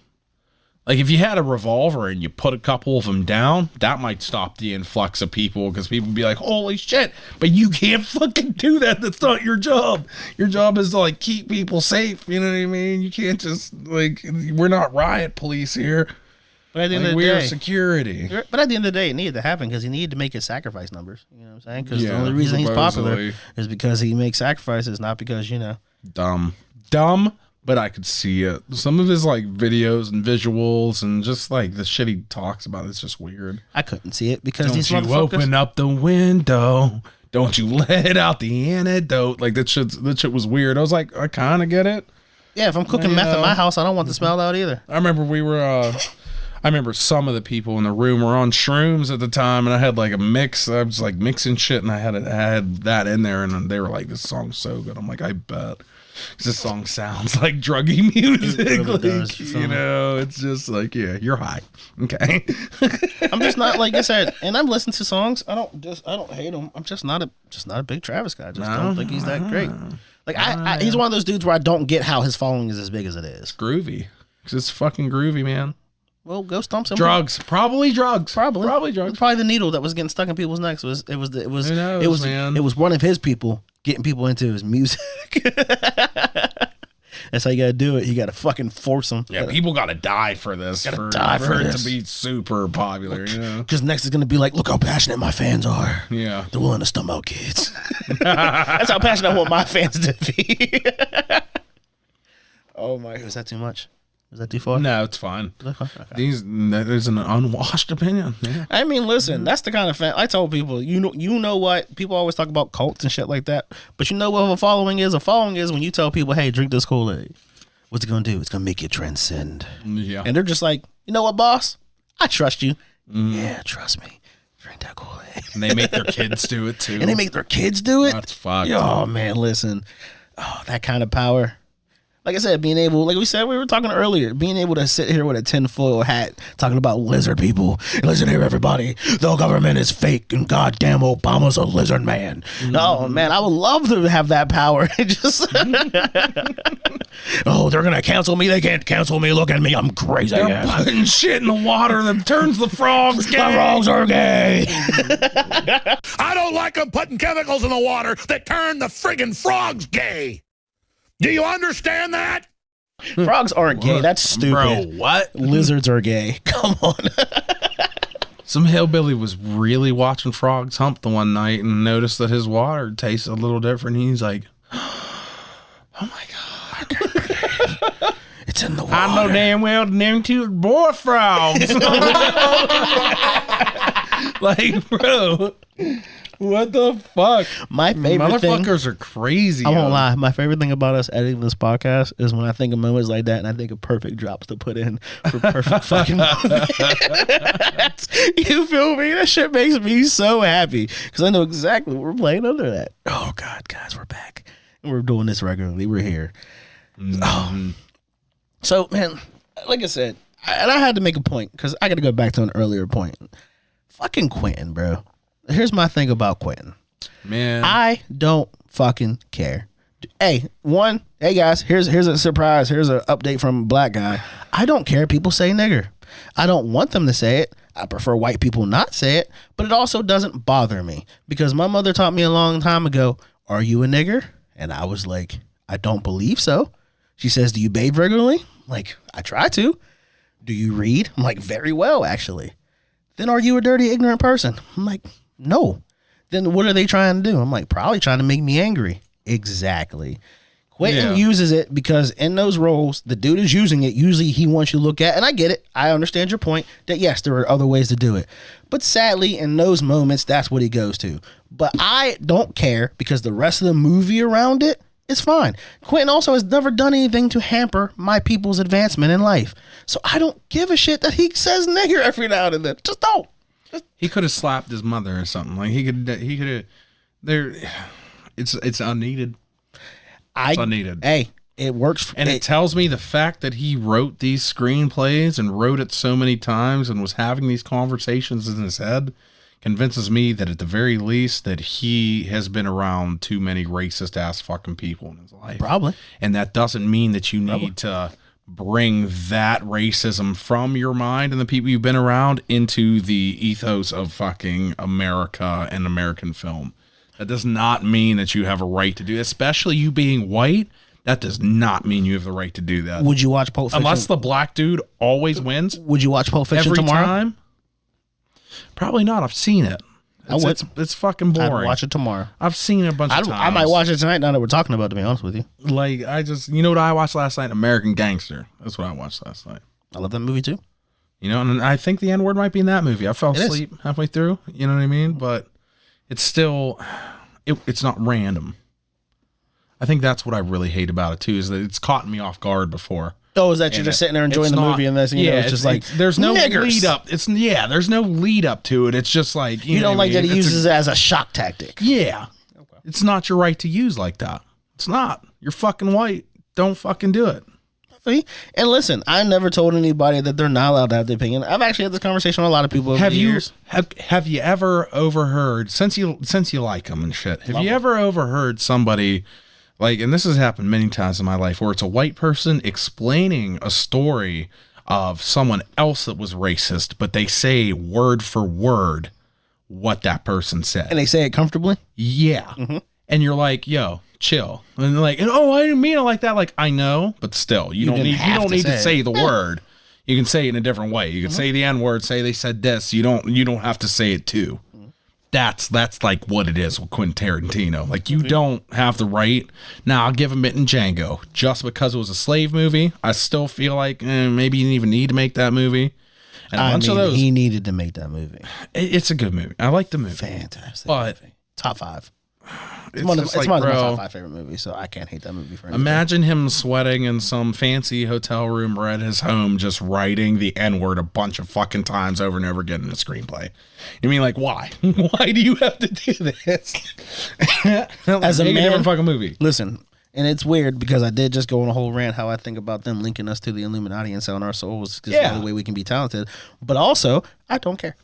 Like, if you had a revolver and you put a couple of them down, that might stop the influx of people because people would be like, holy shit, but you can't fucking do that. That's not your job. Your job is to, like, keep people safe. You know what I mean? You can't just, like, we're not riot police here. But at the end of the we're day, security. But at the end of the day, it needed to happen because he needed to make his sacrifice numbers. You know what I'm saying? Because the only reason he's popular is because he makes sacrifices, not because, you know. Dumb, but I could see it. Some of his, like, videos and visuals and just, like, the shit he talks about is just weird. I couldn't see it because these motherfuckers. Don't you open up the window. Don't you let out the antidote. Like, that shit was weird. I was like, I kind of get it. Yeah, if I'm cooking meth in my house, I don't want the smell out either. I remember I remember some of the people in the room were on shrooms at the time, and I had like a mix. I was like mixing shit, and I had that in there, and they were like, "This song's so good." I'm like, I bet. This song sounds like druggy music. It really Like, does. you know, it's just like, yeah, you're high. Okay. I'm just not, like I said, and I've listened to songs. I don't hate him. I'm just not a big Travis guy. I just don't think he's that great. Like he's one of those dudes where I don't get how his following is as big as it is. Groovy. Because it's fucking groovy, man. Well, go stomp some drugs. Probably drugs. Probably drugs. Probably the needle that was getting stuck in people's necks. It was one of his people getting people into his music. That's how you gotta do it. You gotta fucking force them. Yeah, people gotta die for this. For it to be super popular, you know. Because next is gonna be like, look how passionate my fans are. Yeah, they're willing to stump out kids. That's how passionate I want my fans to be. Oh my! Was that too much? Was that too far? No, it's fine. Okay. There's an unwashed opinion. Yeah. I mean, listen, that's the kind of fan. I told people, you know what? People always talk about cults and shit like that, but you know what a following is? A following is when you tell people, "Hey, drink this Kool-Aid." What's it gonna do? It's gonna make you transcend. Yeah. And they're just like, you know what, boss? I trust you. Yeah, trust me. Drink that Kool-Aid. And they make their kids do it too. And they make their kids do it. That's fucked. Oh man, listen. Oh, that kind of power. Like I said, being able, like we said, we were talking earlier, being able to sit here with a tinfoil hat talking about lizard people. Listen here, everybody. The government is fake and goddamn Obama's a lizard man. Oh, man, I would love to have that power. Just oh, they're going to cancel me. They can't cancel me. Look at me. I'm crazy. They're putting shit in the water that turns the frogs gay. The frogs are gay. I don't like them putting chemicals in the water that turn the friggin' frogs gay. Do you understand that? Frogs aren't gay. That's stupid. Bro, what? Lizards are gay. Come on. Some hillbilly was really watching frogs hump the one night and noticed that his water tastes a little different. He's like, oh my God. It's in the water. I know damn well them two boy frogs. Like, bro. What the fuck? My favorite thing, motherfuckers are crazy. I won't lie. My favorite thing about us editing this podcast is when I think of moments like that, and I think of perfect drops to put in for perfect fucking moments. You feel me? That shit makes me so happy because I know exactly what we're playing under that. Oh God, guys, we're back and we're doing this regularly. We're here. Oh. So, man, like I said, and I had to make a point because I got to go back to an earlier point. Fucking Quentin, bro. Here's my thing about Quentin. Man, I don't fucking care. Hey guys, here's a surprise. Here's an update from a black guy. I don't care if people say nigger. I don't want them to say it. I prefer white people not say it, but it also doesn't bother me because my mother taught me a long time ago, are you a nigger? And I was like, I don't believe so. She says, do you bathe regularly? I'm like, I try to. Do you read? I'm like, very well, actually. Then are you a dirty, ignorant person? I'm like, no. Then what are they trying to do? I'm like, probably trying to make me angry. Exactly. Quentin uses it because in those roles, the dude is using it. Usually he wants you to look at, and I get it. I understand your point that yes, there are other ways to do it. But sadly, in those moments, that's what he goes to. But I don't care because the rest of the movie around it is fine. Quentin also has never done anything to hamper my people's advancement in life. So I don't give a shit that he says nigger every now and then. Just don't. he could have slapped his mother or something. Like he could have. There, it's unneeded. It's unneeded. Hey, it works. And it tells me the fact that he wrote these screenplays and wrote it so many times and was having these conversations in his head convinces me that at the very least that he has been around too many racist ass fucking people in his life. Probably. And that doesn't mean that you need to bring that racism from your mind and the people you've been around into the ethos of fucking America and American film. That does not mean that you have a right to do it, especially you being white. That does not mean you have the right to do that. Would you watch Pulp Fiction? Unless the black dude always wins. Would you watch Pulp Fiction every tomorrow? time? Probably not. I've seen it. It's fucking boring. I'd watch it tomorrow. I've seen it a bunch of times. I might watch it tonight now that we're talking about it, to be honest with you. Like, you know what I watched last night? American Gangster. That's what I watched last night. I love that movie too. You know, and I think the N-word might be in that movie. I fell asleep halfway through. You know what I mean? But it's still, it's not random. I think that's what I really hate about it too, is that it's caught me off guard before. Oh, is that you're just sitting there enjoying the movie and this? You know, it's just like there's no niggers. lead up. There's no lead up to it. It's just like you don't like that he uses it as a shock tactic. Yeah, it's not your right to use like that. It's not. You're fucking white. Don't fucking do it. And listen, I never told anybody that they're not allowed to have their opinion. I've actually had this conversation with a lot of people over the years. Have you ever overheard, since you like them and shit, have you ever overheard somebody, like, and this has happened many times in my life, where it's a white person explaining a story of someone else that was racist, but they say word for word what that person said. And they say it comfortably? Yeah. Mm-hmm. And you're like, yo, chill. And they're like, oh, I didn't mean it like that. Like, I know, but still, you don't need to say the word. You can say it in a different way. You can say the N-word, say they said this. You don't have to say it too. That's like what it is with Quentin Tarantino. Like, you don't have the right. Now, I'll give him it in Django. Just because it was a slave movie, I still feel like maybe you didn't even need to make that movie. And a bunch of those, he needed to make that movie. It's a good movie. I like the movie. Fantastic. But movie. Top 5. It's one of my top 5 favorite movies, so I can't hate that movie for anything. Imagine him sweating in some fancy hotel room or at his home, just writing the N-word a bunch of fucking times over and over again in a screenplay. You mean, like, why? Why do you have to do this? As a man, different fucking movie. Listen, and it's weird because I did just go on a whole rant how I think about them linking us to the Illuminati and selling our souls because it's the only way we can be talented. But also, I don't care.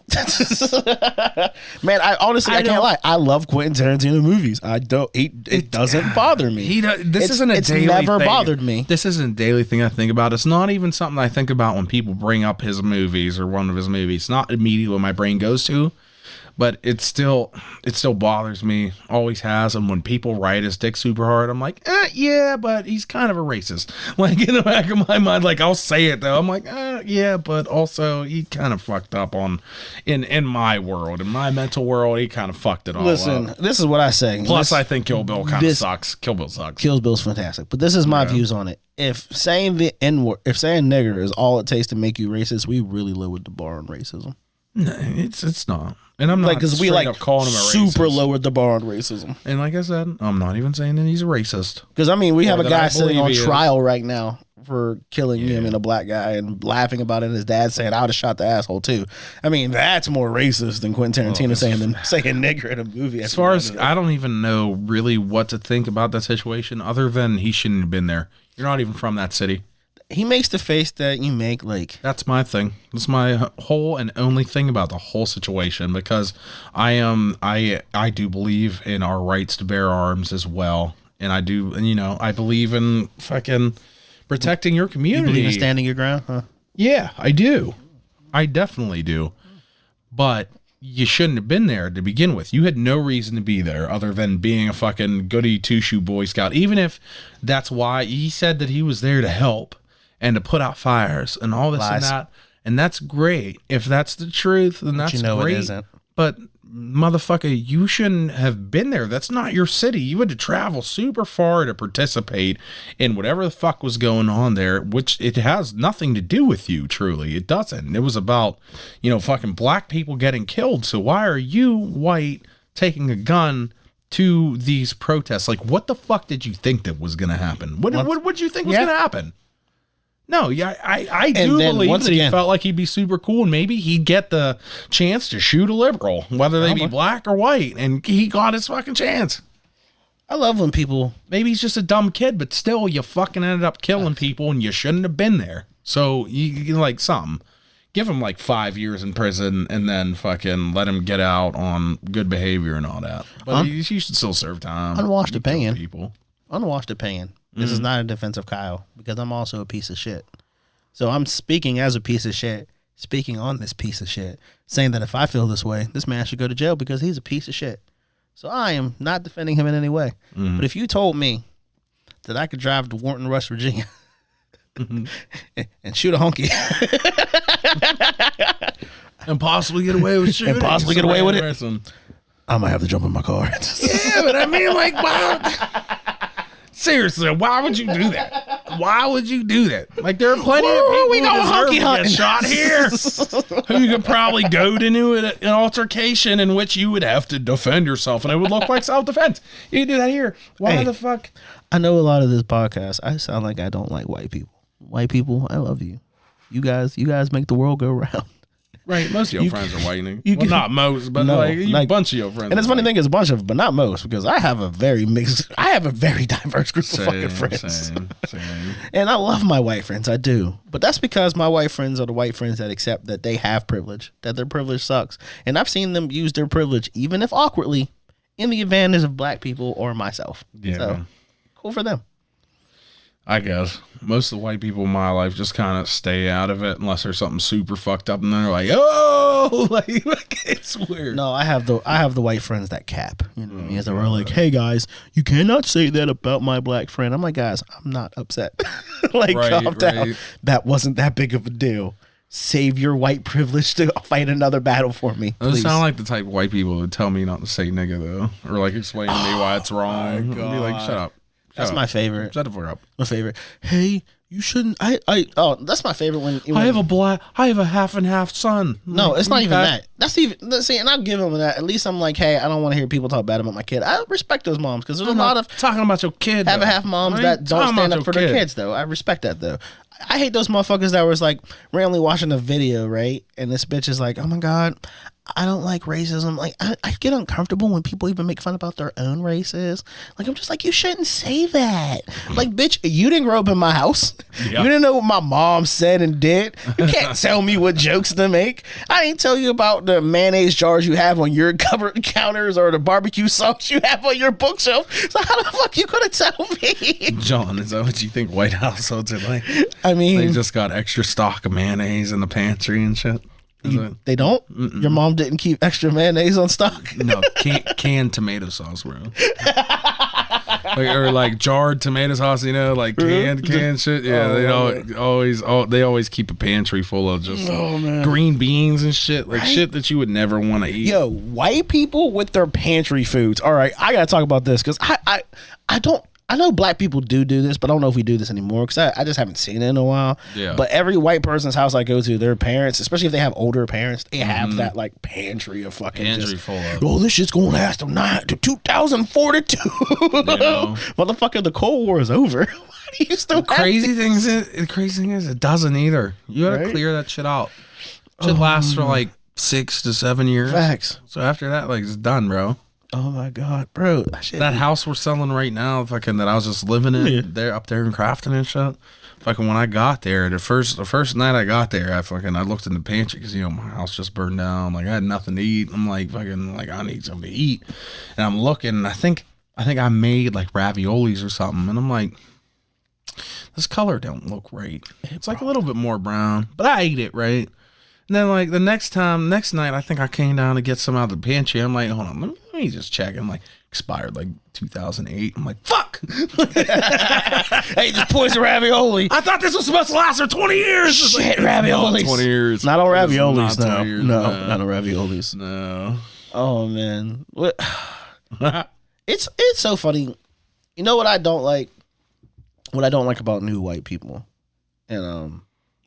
Man, I can't lie. I love Quentin Tarantino movies. I don't. It doesn't bother me. This isn't a daily thing. It's never bothered me. This isn't a daily thing I think about. It's not even something I think about when people bring up his movies or one of his movies. It's not immediately what my brain goes to. But it still bothers me, always has. And when people write his dick super hard, I'm like, yeah, but he's kind of a racist. Like, in the back of my mind, like, I'll say it though. I'm like, yeah, but also he kind of fucked up in my world, in my mental world, he kind of fucked it all up. Listen, this is what I say. Plus, I think Kill Bill kind of sucks. Kill Bill sucks. Kill Bill's fantastic, but this is my views on it. If saying the N-word, if saying nigger is all it takes to make you racist, we really lowered the bar on racism. No, it's not. And I'm not because we calling him a super racist. lowered the bar on racism. And like I said, I'm not even saying that he's a racist. Because I mean, we have a guy sitting on trial right now for killing him and a black guy and laughing about it. And his dad saying, "I would have shot the asshole too." I mean, that's more racist than Quentin Tarantino saying nigger in a movie. As far as I don't even know really what to think about that situation, other than he shouldn't have been there. You're not even from that city. He makes the face that you make, like... That's my thing. That's my whole and only thing about the whole situation, because I do believe in our rights to bear arms as well. And I do, and I believe in fucking protecting your community. You believe in standing your ground, huh? Yeah, I do. I definitely do. But you shouldn't have been there to begin with. You had no reason to be there other than being a fucking goody two-shoe Boy Scout. Even if that's why he said that he was there to help and to put out fires and all this and that. And that's great. If that's the truth, then that's great. It isn't. But motherfucker, you shouldn't have been there. That's not your city. You had to travel super far to participate in whatever the fuck was going on there, which it has nothing to do with you, truly. It doesn't. It was about, fucking black people getting killed. So why are you, white, taking a gun to these protests? Like, what the fuck did you think that was going to happen? What did you think was going to happen? No, yeah, I do believe that he felt like he'd be super cool and maybe he'd get the chance to shoot a liberal, whether they be black or white, and he got his fucking chance. I love when people... Maybe he's just a dumb kid, but still, you fucking ended up killing people and you shouldn't have been there. So, you like, give him like 5 years in prison and then fucking let him get out on good behavior and all that. But he should still serve time. Unwashed opinion. Unwashed opinion. This is not a defense of Kyle, because I'm also a piece of shit. So I'm speaking as a piece of shit, speaking on this piece of shit, saying that if I feel this way, this man should go to jail because he's a piece of shit. So I am not defending him in any way. But if you told me that I could drive to Wharton, West Virginia and shoot a honky and possibly get away with shooting, I might have to jump in my car. Yeah, but I mean, like, wow. Seriously, why would you do that? Why would you do that? Like, there are plenty of people who deserve to get shot here who could probably goad into an altercation in which you would have to defend yourself, and it would look like self-defense. You can do that here. Why the fuck? I know a lot of this podcast, I sound like I don't like white people. White people, I love you. You guys make the world go round. Right, most of your friends are white. you Well, not most, but No, like, like- a bunch of your friends. And it's are funny white. thing is a bunch of, but not most, because I have a very diverse group of fucking friends. Same. And I love my white friends, I do. But that's because my white friends are the white friends that accept that they have privilege, that their privilege sucks. And I've seen them use their privilege, even if awkwardly, in the advantage of black people or myself. Yeah. So, cool for them. I guess most of the white people in my life just kind of stay out of it unless there's something super fucked up, and then they're like, "Oh, like it's weird." No, I have the white friends that cap. You know what I mean? They're like, "Hey guys, you cannot say that about my black friend." I'm like, guys, I'm not upset. Like, calm down. That wasn't that big of a deal. Save your white privilege to fight another battle for me. Those Please. sound like the type of white people who would tell me not to say nigga though, or like explain to me why it's wrong. I'd be like, "Shut up." That's my favorite. Shut the fuck up. My favorite. Hey, you shouldn't. That's my favorite when I have a half and half son. No, it's not even Okay. that. That's even see, and I'll give them that. At least I'm like, hey, I don't want to hear people talk bad about my kid. I respect those moms because there's I'm a lot not of talking about your kid. half and though. half moms I ain't that don't talking stand about up for your their kid. kids though. I respect that though. I hate those motherfuckers that was like randomly watching a video, right? And this bitch is like, oh my God, I don't like racism. Like, I get uncomfortable when people even make fun about their own races. Like, I'm just like, you shouldn't say that. Like, bitch, you didn't grow up in my house. Yeah. You didn't know what my mom said and did. You can't tell me what jokes to make. I ain't tell you about the mayonnaise jars you have on your cupboard counters or the barbecue sauce you have on your bookshelf. So how the fuck you gonna tell me? John, is that what you think white households are like? I mean, They just got extra stock of mayonnaise in the pantry and shit. Is it? they don't. Your mom didn't keep extra mayonnaise on stock. No, canned tomato sauce, bro. Or like jarred tomato sauce, you know, like canned shit. Yeah, they always keep a pantry full of just green beans and shit, like shit that you would never want to eat. Yo, white people with their pantry foods. All right, I gotta talk about this because I don't. I know black people do this, but I don't know if we do this anymore because I just haven't seen it in a while. Yeah. But every white person's house I go to, their parents, especially if they have older parents, they have that like pantry of fucking Pantry full of. oh, this shit's gonna last to 2042. know? Motherfucker, the Cold War is over. Why do you still have Crazy these? the crazy thing is, it doesn't either. You gotta Right? clear that shit out. Shit lasts for like 6 to 7 years. Facts. So after that, like, it's done, bro. Oh my God, bro. That shit. That house we're selling right now, fucking, that I was just living in there up there in Crafton and shit. Fucking, when I got there, the first night I got there, I looked in the pantry because, you know, my house just burned down. Like, I had nothing to eat. I'm like, fucking, like, I need something to eat. And I'm looking, and I think I made like raviolis or something. And I'm like, this color don't look right. It's like a little bit more brown, but I ate it, right? And then, like, the next night, I think I came down to get some out of the pantry. I'm like, hold on, let me just check. I'm like, expired like 2008. I'm like, fuck! Hey, just poison ravioli. I thought this was supposed to last for 20 years. Shit, raviolis. 20 years. Not on It's raviolis, not no. 20 years, No, no. not on raviolis. No. Oh man, what? It's so funny. You know what I don't like? What I don't like about new white people, and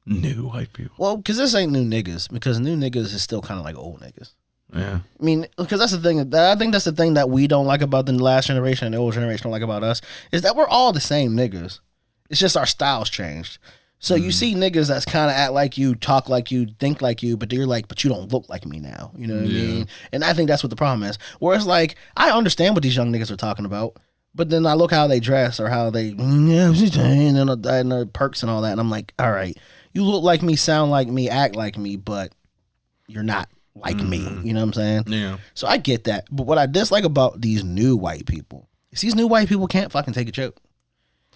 New white people. well, because this ain't new niggas. Because new niggas is still kind of like old niggas. Yeah. I mean, because that's the thing. I think that's the thing that we don't like about the last generation and the old generation don't like about us is that we're all the same niggas. It's just our styles changed. So you see niggas that's kind of act like you, talk like you, think like you, but you're like, but you don't look like me now. You know what I mean? And I think that's what the problem is. Whereas like, I understand what these young niggas are talking about, but then I look how they dress or how they, and the perks and all that, and I'm like, all right, you look like me, sound like me, act like me, but you're not like me. You know what I'm saying? Yeah. So I get that. But what I dislike about these new white people is these new white people can't fucking take a joke.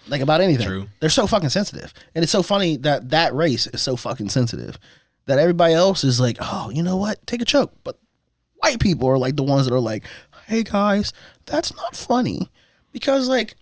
Like about anything. True. They're so fucking sensitive. And it's so funny that that race is so fucking sensitive that everybody else is like, oh, you know what? Take a joke. But white people are like the ones that are like, hey guys, that's not funny. Because like,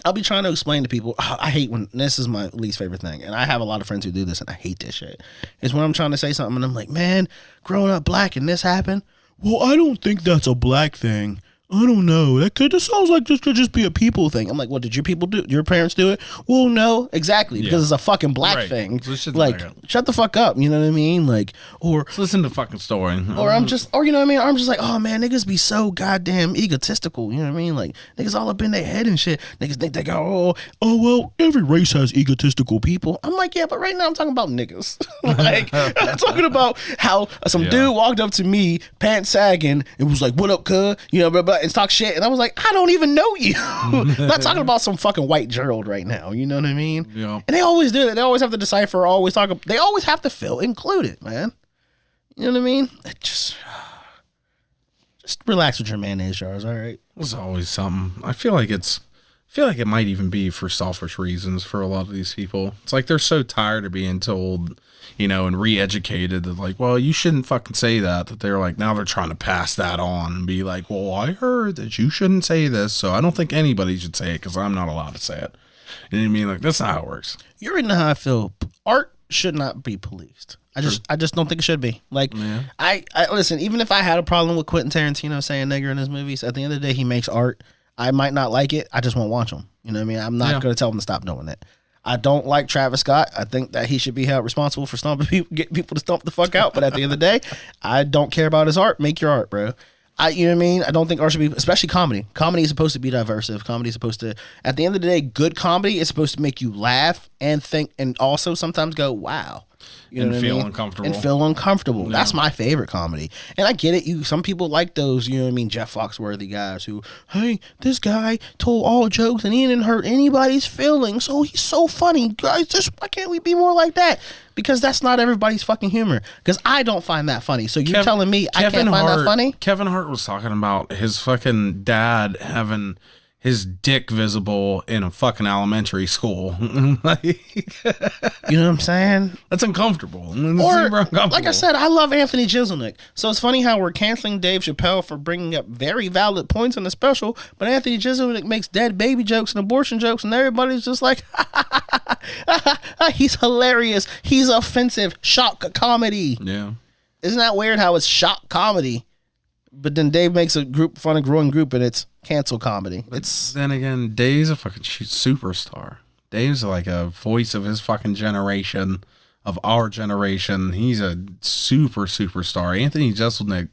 I'll be trying to explain to people, I hate when, this is my least favorite thing, and I have a lot of friends who do this, and I hate this shit, is when I'm trying to say something, and I'm like, man, growing up black and this happened, well, I don't think that's a black thing. I don't know. This sounds like this could just be a people thing. I'm like, what did your people do? Your parents do it? Well, no, exactly, because it's a fucking black thing. Like, shut the fuck up. You know what I mean? Like, or let's listen to the fucking story. Or you know what I mean? I'm just like, oh man, niggas be so goddamn egotistical. You know what I mean? Like, niggas all up in their head and shit. Niggas think they go, oh well, every race has egotistical people. I'm like, yeah, but right now I'm talking about niggas. Like, I'm talking about how some dude walked up to me, pants sagging, and was like, what up, cuz? You know, and talk shit, and I was like, I don't even know you. I'm not talking about some fucking white Gerald right now. You know what I mean? Yeah. And they always do it. They always have to decipher. They always have to feel included, man. You know what I mean? Just relax with your mayonnaise jars, all right? There's always something. I feel like it might even be for selfish reasons for a lot of these people. It's like they're so tired of being told, you know, and re-educated that like, well, you shouldn't fucking say that they're like, now they're trying to pass that on and be like, well, I heard that you shouldn't say this, so I don't think anybody should say it because I'm not allowed to say it. You know what I mean? Like, that's not how it works. You already know how I feel. Art should not be policed. I just don't think it should be. Like, I listen, even if I had a problem with Quentin Tarantino saying nigger in his movies, at the end of the day, he makes art. I might not like it. I just won't watch him. You know what I mean? I'm not going to tell him to stop doing it. I don't like Travis Scott. I think that he should be held responsible for stomping people, getting people to stomp the fuck out. But at the end of the day, I don't care about his art. Make your art, bro. You know what I mean? I don't think art should be, especially comedy. Comedy is supposed to be diversive. Comedy is supposed to, at the end of the day, good comedy is supposed to make you laugh and think, and also sometimes go, wow. You know and feel I mean? uncomfortable. And feel uncomfortable. Yeah. That's my favorite comedy. And I get it. Some people like those, you know what I mean, Jeff Foxworthy guys who, hey, this guy told all jokes and he didn't hurt anybody's feelings, so he's so funny. Guys, why can't we be more like that? Because that's not everybody's fucking humor. Because I don't find that funny. So you're telling me I can't find that funny? Kevin Hart was talking about his fucking dad having his dick visible in a fucking elementary school. Like, you know what I'm saying? That's uncomfortable. Like I said, I love Anthony Jeselnik. So it's funny how we're canceling Dave Chappelle for bringing up very valid points in the special, but Anthony Jeselnik makes dead baby jokes and abortion jokes, and everybody's just like, he's hilarious. He's offensive. Shock comedy. Yeah. Isn't that weird how it's shock comedy? But then Dave makes a fun and growing group, and it's cancel comedy. Then again, Dave's a fucking superstar. Dave's like a voice of his fucking generation, of our generation. He's a superstar. Anthony Jeselnik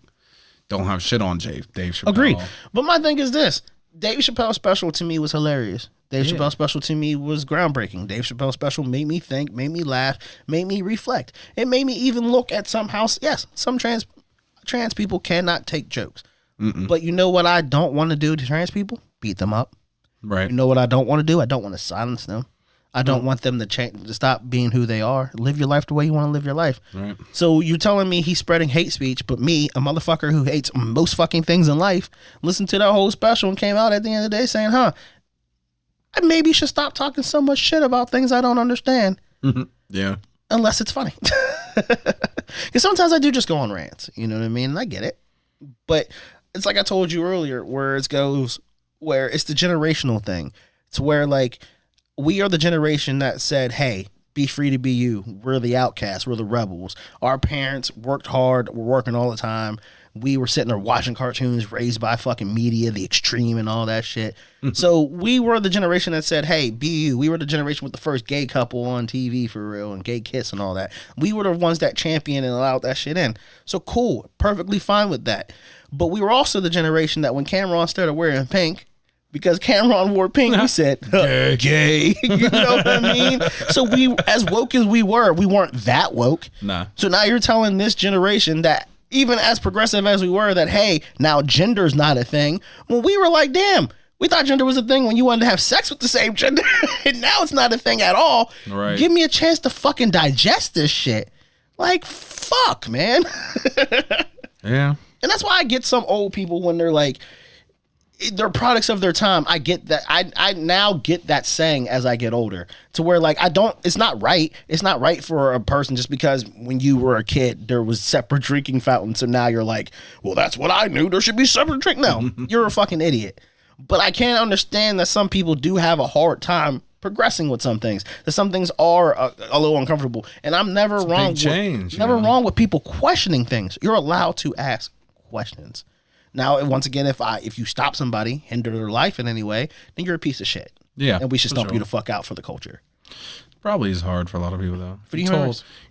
don't have shit on Dave Chappelle. Agreed. But my thing is this: Dave Chappelle's special to me was hilarious. Dave Chappelle's special to me was groundbreaking. Dave Chappelle's special made me think, made me laugh, made me reflect. It made me even look at some trans people cannot take jokes. But you know what I don't want to do to trans people? Beat them up. Right. You know what I don't want to do? I don't want to silence them. I don't want them to stop being who they are. Live your life the way you want to live your life. Right. So you're telling me he's spreading hate speech, but me, a motherfucker who hates most fucking things in life, listened to that whole special and came out at the end of the day saying, I maybe should stop talking so much shit about things I don't understand. Yeah. Unless it's funny. Because sometimes I do just go on rants. You know what I mean? And I get it. But it's like I told you earlier, where it's the generational thing. It's where, like, we are the generation that said, hey, be free to be you. We're the outcasts. We're the rebels. Our parents worked hard. We're working all the time. We were sitting there watching cartoons raised by fucking media, the extreme and all that shit. So we were the generation that said, hey, be you. We were the generation with the first gay couple on TV for real and gay kiss and all that. We were the ones that championed and allowed that shit in. So cool. Perfectly fine with that. But we were also the generation that when Cameron started wearing pink, because Cameron wore pink, we said, gay. You know what I mean? So we, as woke as we weren't that woke. Nah. So now you're telling this generation that even as progressive as we were, that, hey, now gender's not a thing. Well, we were like, damn, we thought gender was a thing when you wanted to have sex with the same gender. And now it's not a thing at all. Right. Give me a chance to fucking digest this shit. Like, fuck, man. Yeah. And that's why I get some old people when they're like, they're products of their time. I get that. I now get that saying as I get older, to where, like, it's not right. It's not right for a person just because when you were a kid there was separate drinking fountains, so now you're like, well, that's what I knew, there should be separate drink. No, you're a fucking idiot. But I can't understand that some people do have a hard time progressing with some things. That some things are a little uncomfortable, and I'm never wrong. Big change. Wrong with people questioning things. You're allowed to ask questions. Now, once again, if you stop somebody, hinder their life in any way, then you're a piece of shit. Yeah. And we should stomp you the fuck out for the culture. Probably is hard for a lot of people though.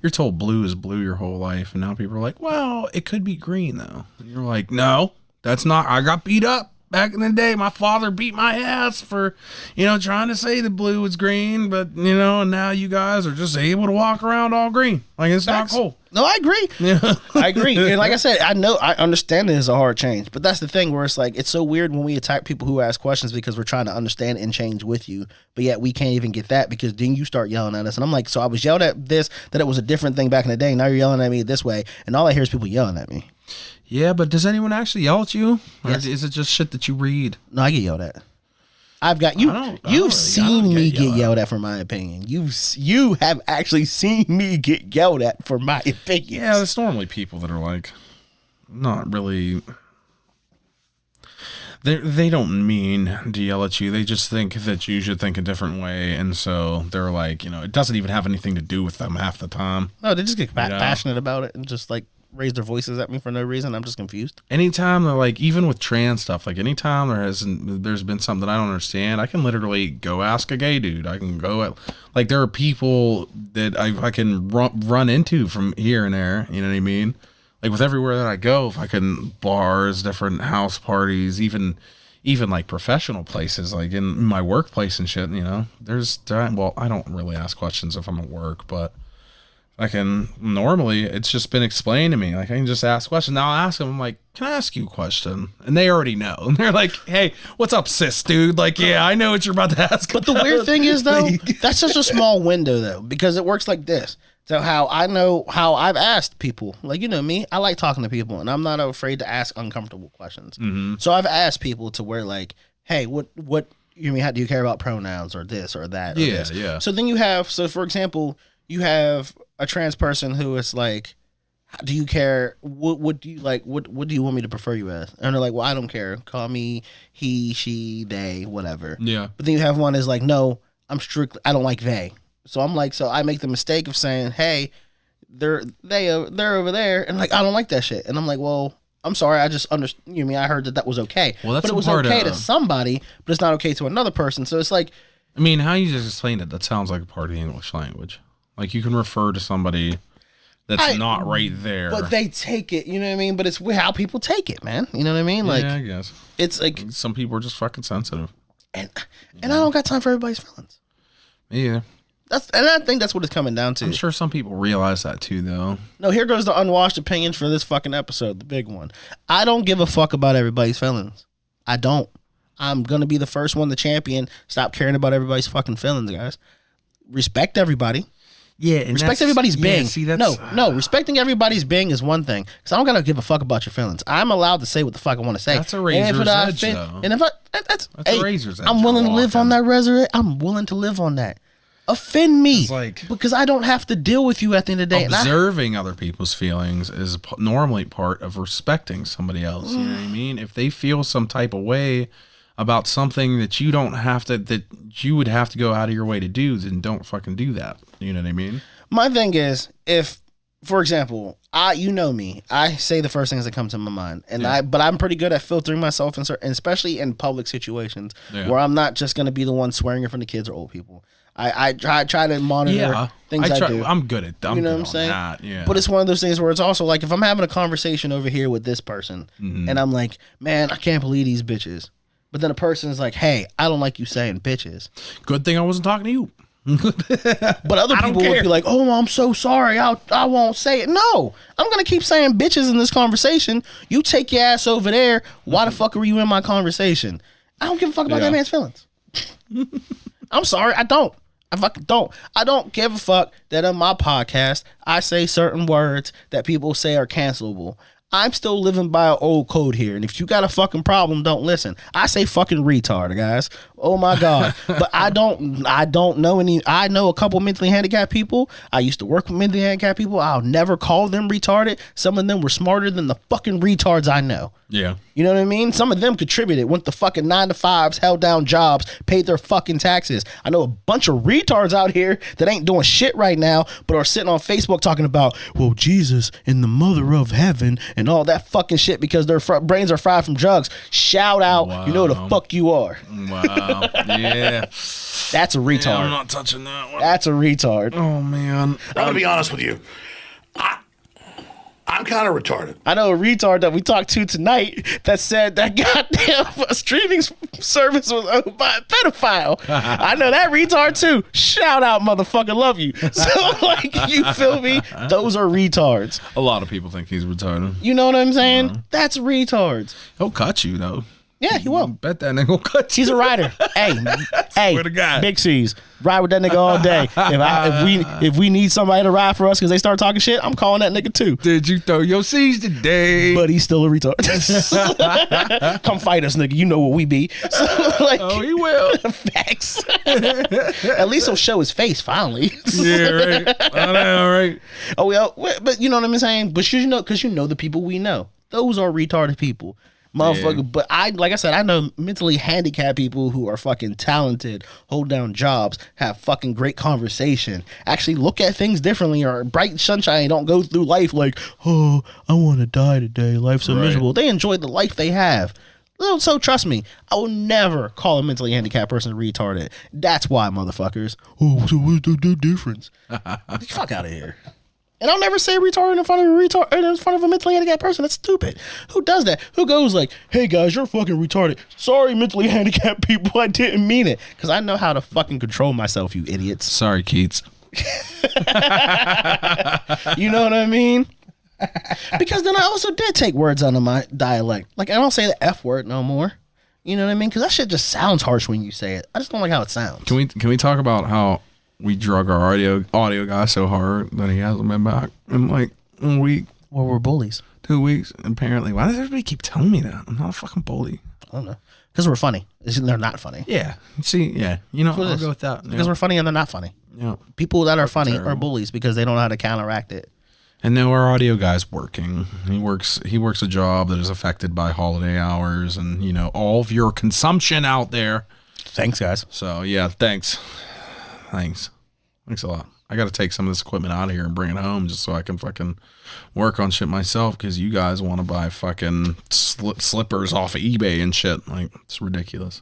You're told blue is blue your whole life, and now people are like, well, it could be green though. And you're like, no, that's not. I got beat up back in the day. My father beat my ass for, trying to say the blue was green, but and now you guys are just able to walk around all green. Like it's not cool. No, I agree. Yeah. I agree. And like I said, I understand it is a hard change, but that's the thing where it's like, it's so weird when we attack people who ask questions because we're trying to understand and change with you, but yet we can't even get that because then you start yelling at us. And I'm like, so I was yelled at this, that it was a different thing back in the day. Now you're yelling at me this way. And all I hear is people yelling at me. Yeah, but does anyone actually yell at you? Or Yes. is it just shit that you read? No, I get yelled at. I've got you. You've seen me get yelled at for my opinion. You have actually seen me get yelled at for my opinion. Yeah, it's normally people that are like, not really. They don't mean to yell at you. They just think that you should think a different way, and so they're like, it doesn't even have anything to do with them half the time. No, they just get passionate about it and just like raise their voices at me for no reason. I'm just confused. Anytime they're like, even with trans stuff, like anytime there's been something that I don't understand, I can literally go ask a gay dude. I can go at, like, there are people that I can run into from here and there. You know what I mean? Like with everywhere that I go, if I can bars, different house parties, even like professional places, like in my workplace and shit. Well, I don't really ask questions if I'm at work, but I can normally, it's just been explained to me. Like I can just ask questions. Now I'll ask them, I'm like, can I ask you a question? And they already know. And they're like, hey, what's up, cis dude? Like, yeah, I know what you're about to ask. But the weird thing is though, that's such a small window though, because it works like this. So how I know how I've asked people, like, me, I like talking to people and I'm not afraid to ask uncomfortable questions. Mm-hmm. So I've asked people to where like, hey, what, how do you care about pronouns or this or that? Or this? Yeah. So then for example, you have a trans person who is like, do you care? What do you like? What do you want me to prefer you as? And they're like, well, I don't care. Call me he, she, they, whatever. Yeah. But then you have one is like, no, I don't like they. So I'm like, so I make the mistake of saying, hey, they're over there, and like I don't like that shit. And I'm like, well, I'm sorry, I just understand. I heard that was okay. Well, that's but it was okay to somebody, but it's not okay to another person. So it's like, I mean, how you just explained it, that sounds like a part of the English language. Like you can refer to somebody that's not right there, but they take it. You know what I mean? But it's how people take it, man. You know what I mean? Like, yeah, I guess it's like some people are just fucking sensitive, and I don't got time for everybody's feelings. Yeah. And I think that's what it's coming down to. I'm sure some people realize that too, though. No, here goes the unwashed opinions for this fucking episode, the big one. I don't give a fuck about everybody's feelings. I don't. I'm going to be the first one to champion. Stop caring about everybody's fucking feelings, guys. Respect everybody. Yeah. And respect everybody's being. See, that's, No. Respecting everybody's being is one thing. Because I don't got to give a fuck about your feelings. I'm allowed to say what the fuck I want to say. That's a razor's edge, though. And if that's a razor's edge. I'm willing to live on that razor. I'm willing to live on that. Offend me, because I don't have to deal with you at the end of the day. Observing other people's feelings is normally part of respecting somebody else. You know what I mean? If they feel some type of way about something that you don't have to, that you would have to go out of your way to do, then don't fucking do that. You know what I mean? My thing is, if, for example, me, I say the first things that come to my mind, and but I'm pretty good at filtering myself, and especially in public situations where I'm not just going to be the one swearing in front of kids or old people. I try to monitor things I do. I'm good at that. You know what I'm saying? Yeah. But it's one of those things where it's also like if I'm having a conversation over here with this person and I'm like, man, I can't believe these bitches. But then a person is like, hey, I don't like you saying bitches. Good thing I wasn't talking to you. But other people would be like, oh, I'm so sorry. I won't say it. No, I'm going to keep saying bitches in this conversation. You take your ass over there. Why the fuck are you in my conversation? I don't give a fuck about that man's feelings. I'm sorry. I don't. I fucking don't. I don't give a fuck that on my podcast, I say certain words that people say are cancelable. I'm still living by an old code here. And if you got a fucking problem, don't listen. I say fucking retard, guys. Oh my God. But I don't know any. I know a couple mentally handicapped people. I used to work with mentally handicapped people. I'll never call them retarded. Some of them were smarter than the fucking retards I know. Yeah. You know what I mean? Some of them contributed, went to fucking 9-to-5s, held down jobs, paid their fucking taxes. I know a bunch of retards out here that ain't doing shit right now, but are sitting on Facebook talking about, well, Jesus and the mother of heaven and all that fucking shit because their brains are fried from drugs. Shout out, Wow. you know the fuck you are. Wow. Yeah. That's a retard. Yeah, I'm not touching that one. That's a retard. Oh, man. I'm going to be honest with you. I'm kind of retarded. I know a retard that we talked to tonight that said that goddamn streaming service was owned by a pedophile. I know that retard too. Shout out, motherfucker, love you. So, like, you feel me? Those are retards. A lot of people think he's retarded. You know what I'm saying? That's retards. He'll cut you, though. Yeah, he will. Bet that nigga will cut you. He's a rider. Hey, Swear to God. Big C's. Ride with that nigga all day. If we need somebody to ride for us because they start talking shit, I'm calling that nigga too. Did you throw your seeds today? But he's still a retard. Come fight us, nigga. You know what we be. So, like, Oh, he will. facts. At least he'll show his face finally. Yeah, right. I know, right. Oh, well, but you know what I'm saying? But you know, because you know the people we know. Those are retarded people. Motherfucker, yeah. But like I said, I know mentally handicapped people who are fucking talented, hold down jobs, have fucking great conversation, actually look at things differently, or bright sunshine, don't go through life like, oh, I want to die today, life's so miserable. They enjoy the life they have. So trust me, I will never call a mentally handicapped person retarded. That's why, motherfuckers. Oh, so what's the difference? Fuck out of here. And I'll never say retarded in front of a mentally handicapped person. That's stupid. Who does that? Who goes like, hey guys, you're fucking retarded. Sorry, mentally handicapped people, I didn't mean it. Because I know how to fucking control myself, you idiots. Sorry, Keats. You know what I mean? Because then I also did take words out of my dialect. Like, I don't say the F word no more. You know what I mean? Because that shit just sounds harsh when you say it. I just don't like how it sounds. Can we talk about how we drug our audio guy so hard that he hasn't been back in like a week? Well, we're bullies. 2 weeks, apparently. Why does everybody keep telling me that? I'm not a fucking bully. I don't know. Because we're funny. They're not funny. Yeah. See, yeah. You know, I'll go with that. Because we're funny and they're not funny. Yeah. People that are funny are bullies because they don't know how to counteract it. And now our audio guy's working. He works a job that is affected by holiday hours and, you know, all of your consumption out there. Thanks, guys. So, yeah, thanks a lot. I got to take some of this equipment out of here and bring it home just so I can fucking work on shit myself, because you guys want to buy fucking slippers off of eBay and shit. Like, it's ridiculous.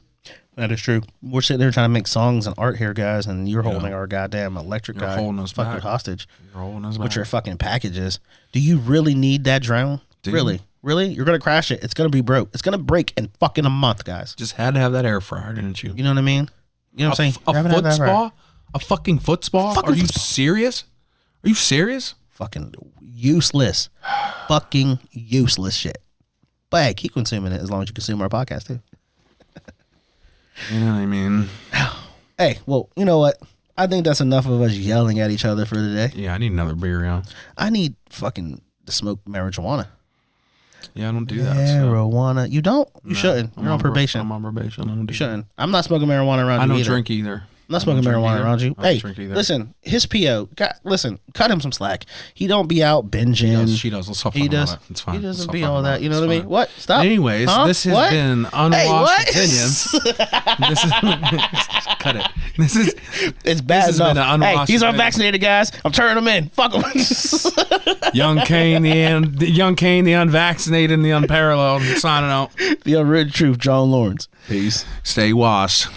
That is true. We're sitting there trying to make songs and art here, guys, and you're holding our goddamn electric guy holding us fucking back. hostage. You're holding us with back. your fucking packages. Do you really need that drone? Really? You're gonna crash it. It's gonna be broke. It's gonna break in fucking a month, guys. Just had to have that air fryer, didn't you? You know what I mean? You know what I'm saying? A foot spa? A fucking foot spa? Are you serious? Are you serious? Fucking useless. Fucking useless shit. But hey, keep consuming it as long as you consume our podcast too. You know what I mean? Hey, well, you know what? I think that's enough of us yelling at each other for today. Yeah, I need another beer, yeah. I need fucking to smoke marijuana. Yeah, I don't do that. Marijuana. You don't? You shouldn't. You're on probation. I'm on probation. I don't do You shouldn't. I'm not smoking marijuana around you I don't either. drink either. I'm not smoking marijuana around you. Hey, drink either. listen, his PO. Listen, cut him some slack. He don't be out binging. She does. Let's stop He talking does. about that. It's fine. He doesn't Stop be talking all about that. it. You know It's what I mean? fine. What? Stop. Anyways, Huh? this has What? been unwashed Hey, what? opinions. This is cut it. This is It's bad has enough. been an Hey, unwashed he's opinion. unvaccinated, guys. I'm turning him in. Fuck him. Young Kane, the unvaccinated, and the unparalleled. Signing out. The unwritten truth, John Lawrence. Peace. Stay washed.